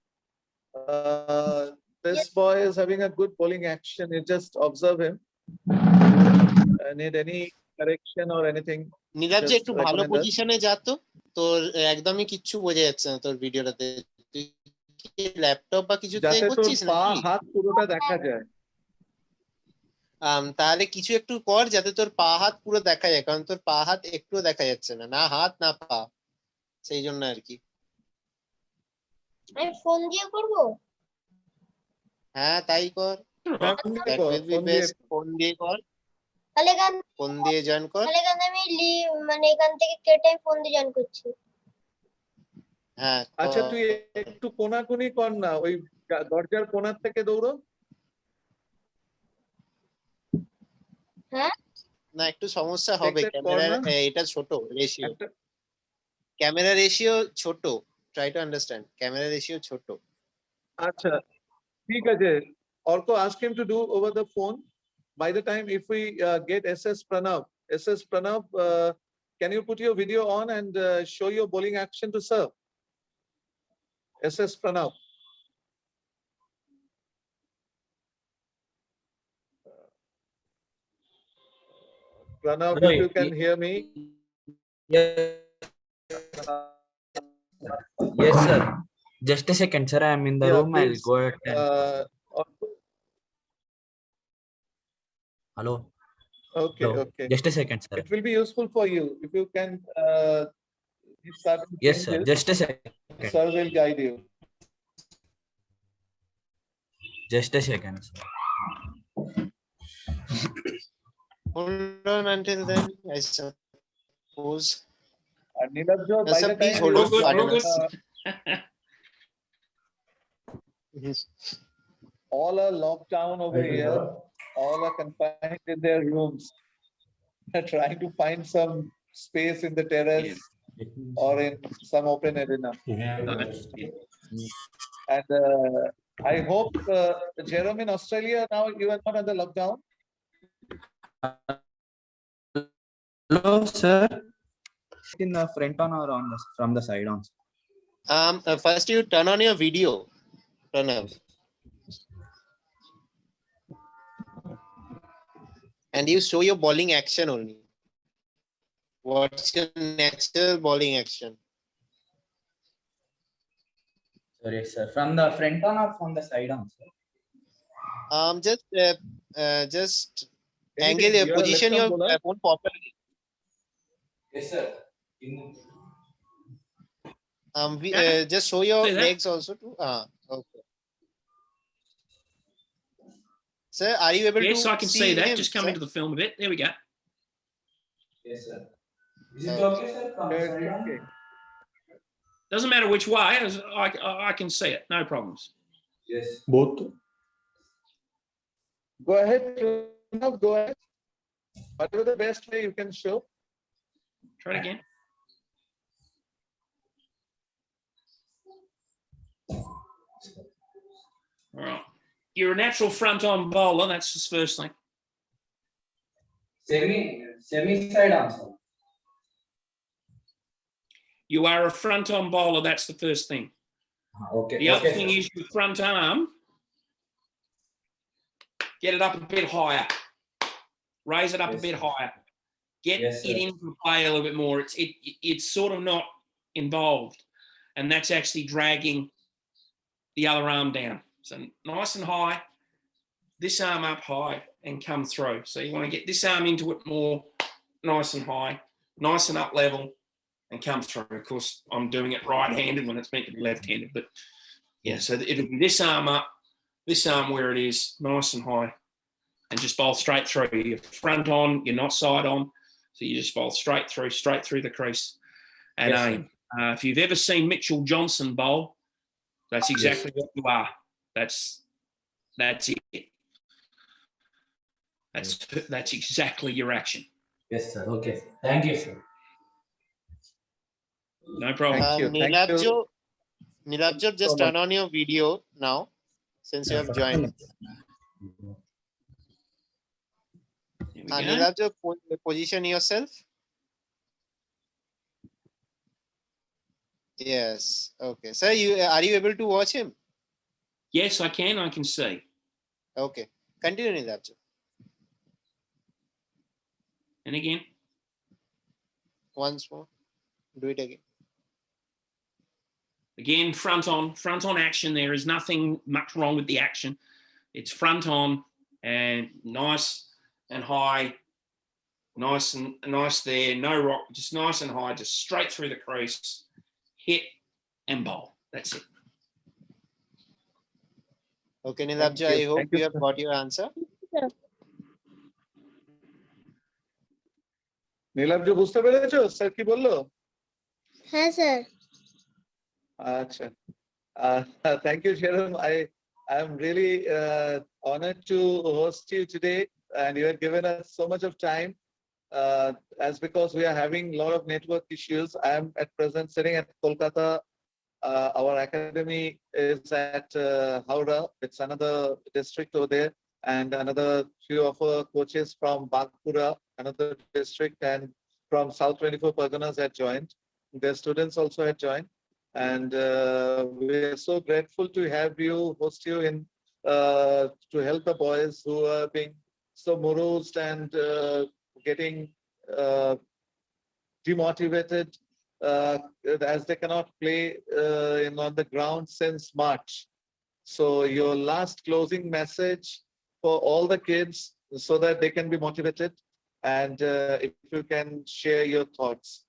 [SPEAKER 1] this boy is having a good bowling action. You just observe him. Need any correction or anything?
[SPEAKER 2] Nilabja
[SPEAKER 1] Just
[SPEAKER 2] একটু ভালো
[SPEAKER 1] recommend us.
[SPEAKER 2] পজিশনে যা তো, তোর একদমই কিচ্ছু বোঝা যাচ্ছে না তোর ভিডিওটাতে। তুই কি ল্যাপটপ বা কিছুতে
[SPEAKER 1] যাতে তোর
[SPEAKER 2] করছিস
[SPEAKER 1] পা
[SPEAKER 2] নাকি?
[SPEAKER 1] হাত পুরোটা দেখা যায়।
[SPEAKER 2] তাহলে কিছু একটু কর যাতে তোর পা হাত পুরো দেখা যায়, কারণ তোর পা হাত একটুও দেখা যাচ্ছে না, না হাত না পা, সেই জন্য আর কি।
[SPEAKER 4] আমি ফোন দিয়ে করব?
[SPEAKER 2] হ্যাঁ তাই কর, that will be best. Phone দিয়ে কর,
[SPEAKER 4] তাহলে গান
[SPEAKER 2] ফোন দিয়ে জয়েন কর।
[SPEAKER 4] তাহলে গান আমি মানে এখান থেকে কেটে ফোন দিয়ে জয়েন করছি।
[SPEAKER 2] হ্যাঁ
[SPEAKER 1] আচ্ছা তুই একটু কোনাকুনি কর না, ওই দরজার কোনার থেকে দৌড়ো।
[SPEAKER 4] হ্যাঁ
[SPEAKER 2] না একটু সমস্যা হবে, ক্যামেরার এটা ছোট রেশিও, ক্যামেরা রেশিও ছোট, try to understand, camera ratio ছোট।
[SPEAKER 1] আচ্ছা ঠিক আছে, Arka ask him to do over the phone. By the time if we get SS Pranav, can you put your video on and show your bowling action to serve? SS Pranav. Pranav, if you can hear me.
[SPEAKER 5] Yes sir. Just a second, sir. I am in the room. I'll go ahead. Hello.
[SPEAKER 1] Okay,
[SPEAKER 5] Hello.
[SPEAKER 1] okay.
[SPEAKER 5] Just a second, sir.
[SPEAKER 1] It will be useful for you if you can give certain
[SPEAKER 5] Yes, sir.
[SPEAKER 1] changes.
[SPEAKER 5] Just a second.
[SPEAKER 1] Sir will guide you.
[SPEAKER 5] Just a second, sir.
[SPEAKER 2] Hold on until then, I suppose.
[SPEAKER 1] Nilabjo, by
[SPEAKER 2] Sir,
[SPEAKER 1] the
[SPEAKER 2] please
[SPEAKER 1] time
[SPEAKER 2] hold
[SPEAKER 1] you
[SPEAKER 3] All
[SPEAKER 2] on.
[SPEAKER 3] good, all
[SPEAKER 2] Pardon
[SPEAKER 3] good.
[SPEAKER 2] us.
[SPEAKER 1] all are locked down over here. All are confined in their rooms. They're trying to find some space in the terrace or in some open arena.
[SPEAKER 3] Yeah.
[SPEAKER 1] And I hope, Jerome, in Australia now you are not under lockdown.
[SPEAKER 5] Hello, sir. In the front on or on the, from the side on?
[SPEAKER 2] First you turn on your video. Turn up. And you show your bowling action only. What's your natural bowling action?
[SPEAKER 5] Sorry, sir. From the front on or from the side on, sir?
[SPEAKER 2] Just
[SPEAKER 1] Anything,
[SPEAKER 2] angle your
[SPEAKER 1] you are a
[SPEAKER 2] position
[SPEAKER 1] left-arm
[SPEAKER 2] your
[SPEAKER 1] bowler?
[SPEAKER 2] phone properly.
[SPEAKER 5] Yes, sir.
[SPEAKER 2] Just show your
[SPEAKER 3] See that?
[SPEAKER 2] legs also too. Okay. Sir, are you able
[SPEAKER 3] Yes,
[SPEAKER 2] to
[SPEAKER 3] I can see that.
[SPEAKER 2] him,
[SPEAKER 3] Just come
[SPEAKER 2] sir?
[SPEAKER 3] into the film a bit. There we go.
[SPEAKER 5] Yes, sir. Is it
[SPEAKER 2] Okay.
[SPEAKER 5] okay, sir? From the
[SPEAKER 1] Okay,
[SPEAKER 5] side on?
[SPEAKER 1] okay.
[SPEAKER 3] Doesn't matter which way, as I can see it. No problems.
[SPEAKER 5] Yes.
[SPEAKER 8] Both.
[SPEAKER 1] Go ahead, Pranav, go ahead. Whatever the best way you can show.
[SPEAKER 3] Try it again. All right. You're a natural front-on bowler. That's the first thing.
[SPEAKER 5] Semi side on, sir.
[SPEAKER 3] You are a front-on bowler. That's the first thing.
[SPEAKER 5] Okay.
[SPEAKER 3] The other
[SPEAKER 5] okay,
[SPEAKER 3] thing
[SPEAKER 5] sir.
[SPEAKER 3] is your front arm. Get it up a bit higher. Raise it up
[SPEAKER 5] Yes,
[SPEAKER 3] a bit
[SPEAKER 5] sir.
[SPEAKER 3] higher. Get
[SPEAKER 5] Yes,
[SPEAKER 3] it
[SPEAKER 5] sir.
[SPEAKER 3] into play a little bit more. It's sort of not involved, and that's actually dragging the other arm down. So nice and high. This arm up high and come through. So you want to get this arm into it more, nice and high, nice and up level, and come through. Of course, I'm doing it right-handed when it's meant to be left-handed, but yeah. So it'll be this arm up, this arm where it is, nice and high, and just bowl straight through. You're front on, you're not side on, so you just bowl straight through the crease, and
[SPEAKER 5] Yes,
[SPEAKER 3] aim. If you've ever seen Mitchell Johnson bowl, that's exactly
[SPEAKER 5] Yes.
[SPEAKER 3] what you are. That's it. That's exactly your action.
[SPEAKER 5] Yes, sir. Okay. Thank you, sir.
[SPEAKER 3] No problem.
[SPEAKER 1] Thank you. Thank you.
[SPEAKER 2] Nilabjo, just turn on your video now, since you have joined.
[SPEAKER 3] Here we go.
[SPEAKER 2] Nilabjo, position yourself. Yes. Okay. Sir, are you able to watch him?
[SPEAKER 3] Yes, I can see.
[SPEAKER 2] Okay. Continue, Nilabjo.
[SPEAKER 3] And again.
[SPEAKER 2] Once more. Do it again.
[SPEAKER 3] Again, front on action. There is nothing much wrong with the action. It's front on and nice and high, nice there, no rock, just nice and high, just straight through the crease, hit and bowl. That's it.
[SPEAKER 2] Okay, Nilabjo, I hope you have got your answer.
[SPEAKER 1] Nilabja বুঝতে পেরেছো sir কি বললো?
[SPEAKER 4] হ্যাঁ sir.
[SPEAKER 1] আচ্ছা, thank you, Jerome. I am really honored to host you today, and you have given us so much of time. As because we are having a lot of network issues, I am at present sitting at Kolkata. Our academy is at Howrah. It's another district over there, and another few of our coaches from Bankura, another district, and from South 24 Parganas had joined. Their students also had joined, and we are so grateful to have you, host you in to help the boys who are being so morose and getting demotivated as they cannot play on the ground since March. So your last closing message for all the kids so that they can be motivated. And if you can share your thoughts.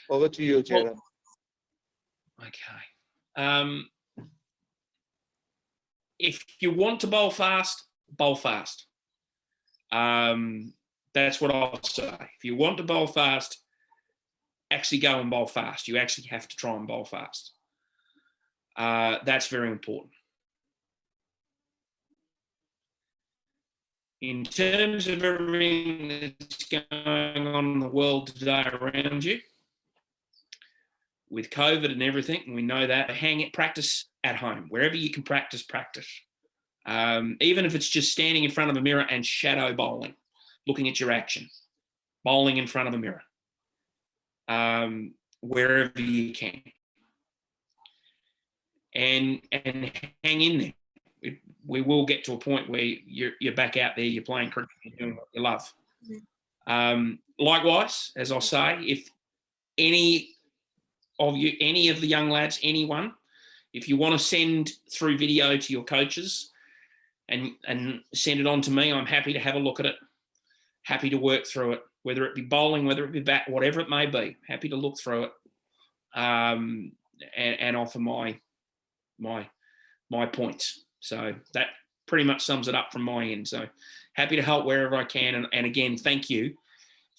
[SPEAKER 1] Over to you, Jerome.
[SPEAKER 3] Okay. If you want to bowl fast, bowl fast. That's what I'll say. If you want to bowl fast, actually go and bowl fast. You actually have to try and bowl fast. That's very important. In terms of everything that's going on in the world today around you, with COVID and everything, we know that, practice at home. Wherever you can practice, practice. Even if it's just standing in front of a mirror and shadow bowling, looking at your action, bowling in front of a mirror, wherever you can. And hang in there. We will get to a point where you're back out there, you're playing cricket, you're doing what you love. Likewise, as I'll say, if any of the young lads, anyone, if you want to send through video to your coaches and send it on to me, I'm happy to have a look at it, happy to work through it, whether it be bowling, whether it be bat, whatever it may be, happy to look through it and offer my points. So that pretty much sums it up from my end. So happy to help wherever I can. And again, thank you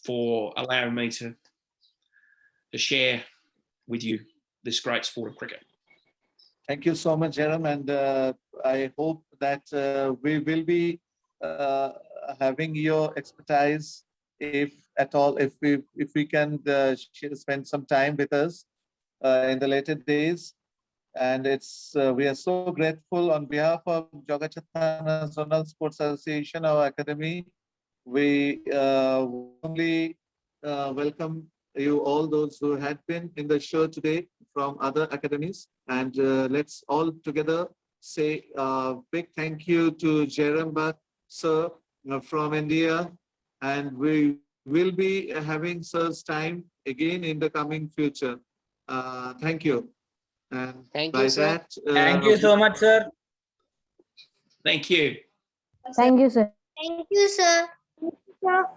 [SPEAKER 3] for allowing me to share with you this great sport of cricket.
[SPEAKER 1] Thank you so much, Jerome. And I hope that we will be having your expertise, if at all, if we can spend some time with us in the later days. And it's we are so grateful on behalf of Jagacha Thana Zonal Sports Association, our academy. We warmly welcome you all those who had been in the show today from other academies. And let's all together say a big thank you to Jerome sir from India. And we will be having sir's time again in the coming future. Thank you. And
[SPEAKER 2] Thank
[SPEAKER 1] by
[SPEAKER 2] you, sir.
[SPEAKER 1] that,
[SPEAKER 5] Thank you so much, sir.
[SPEAKER 3] Thank you.
[SPEAKER 4] Thank you, sir. Thank you, sir.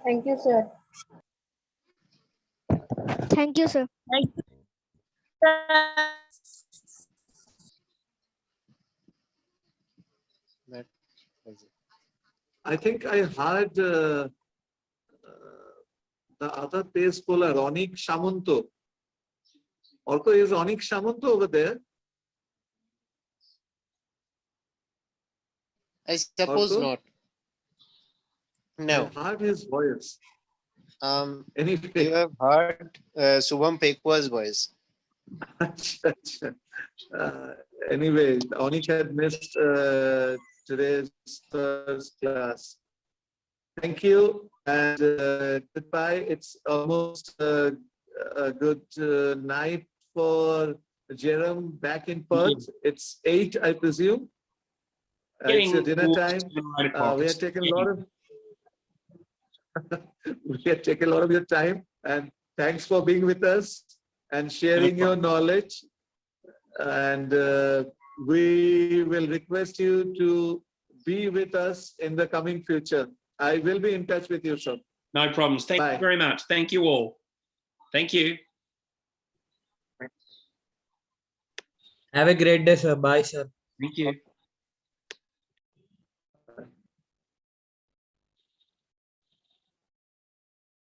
[SPEAKER 4] Thank you, sir. Thank you, sir.
[SPEAKER 2] That was it.
[SPEAKER 1] I think I heard the other pace bowler, Ronik Shamunto. Also, is Ronik Shamunto over there?
[SPEAKER 2] I suppose
[SPEAKER 1] Arka?
[SPEAKER 2] not. No.
[SPEAKER 1] I heard his voice.
[SPEAKER 2] You
[SPEAKER 1] Anyway,
[SPEAKER 2] have heard Subham Pekwa's voice.
[SPEAKER 1] anyway, Ronik had missed today's first class. Thank you and goodbye. It's almost a good night for Jerome back in Perth. It's 8, I presume. It's your dinner time. We have taken a lot of your time, and thanks for being with us and sharing your knowledge. And we will request you to be with us in the coming future. I will be in touch with you, sir.
[SPEAKER 3] No problems. Thank you very much. Thank you all. Thank you.
[SPEAKER 5] Have a great day, sir. Bye, sir.
[SPEAKER 3] Thank you.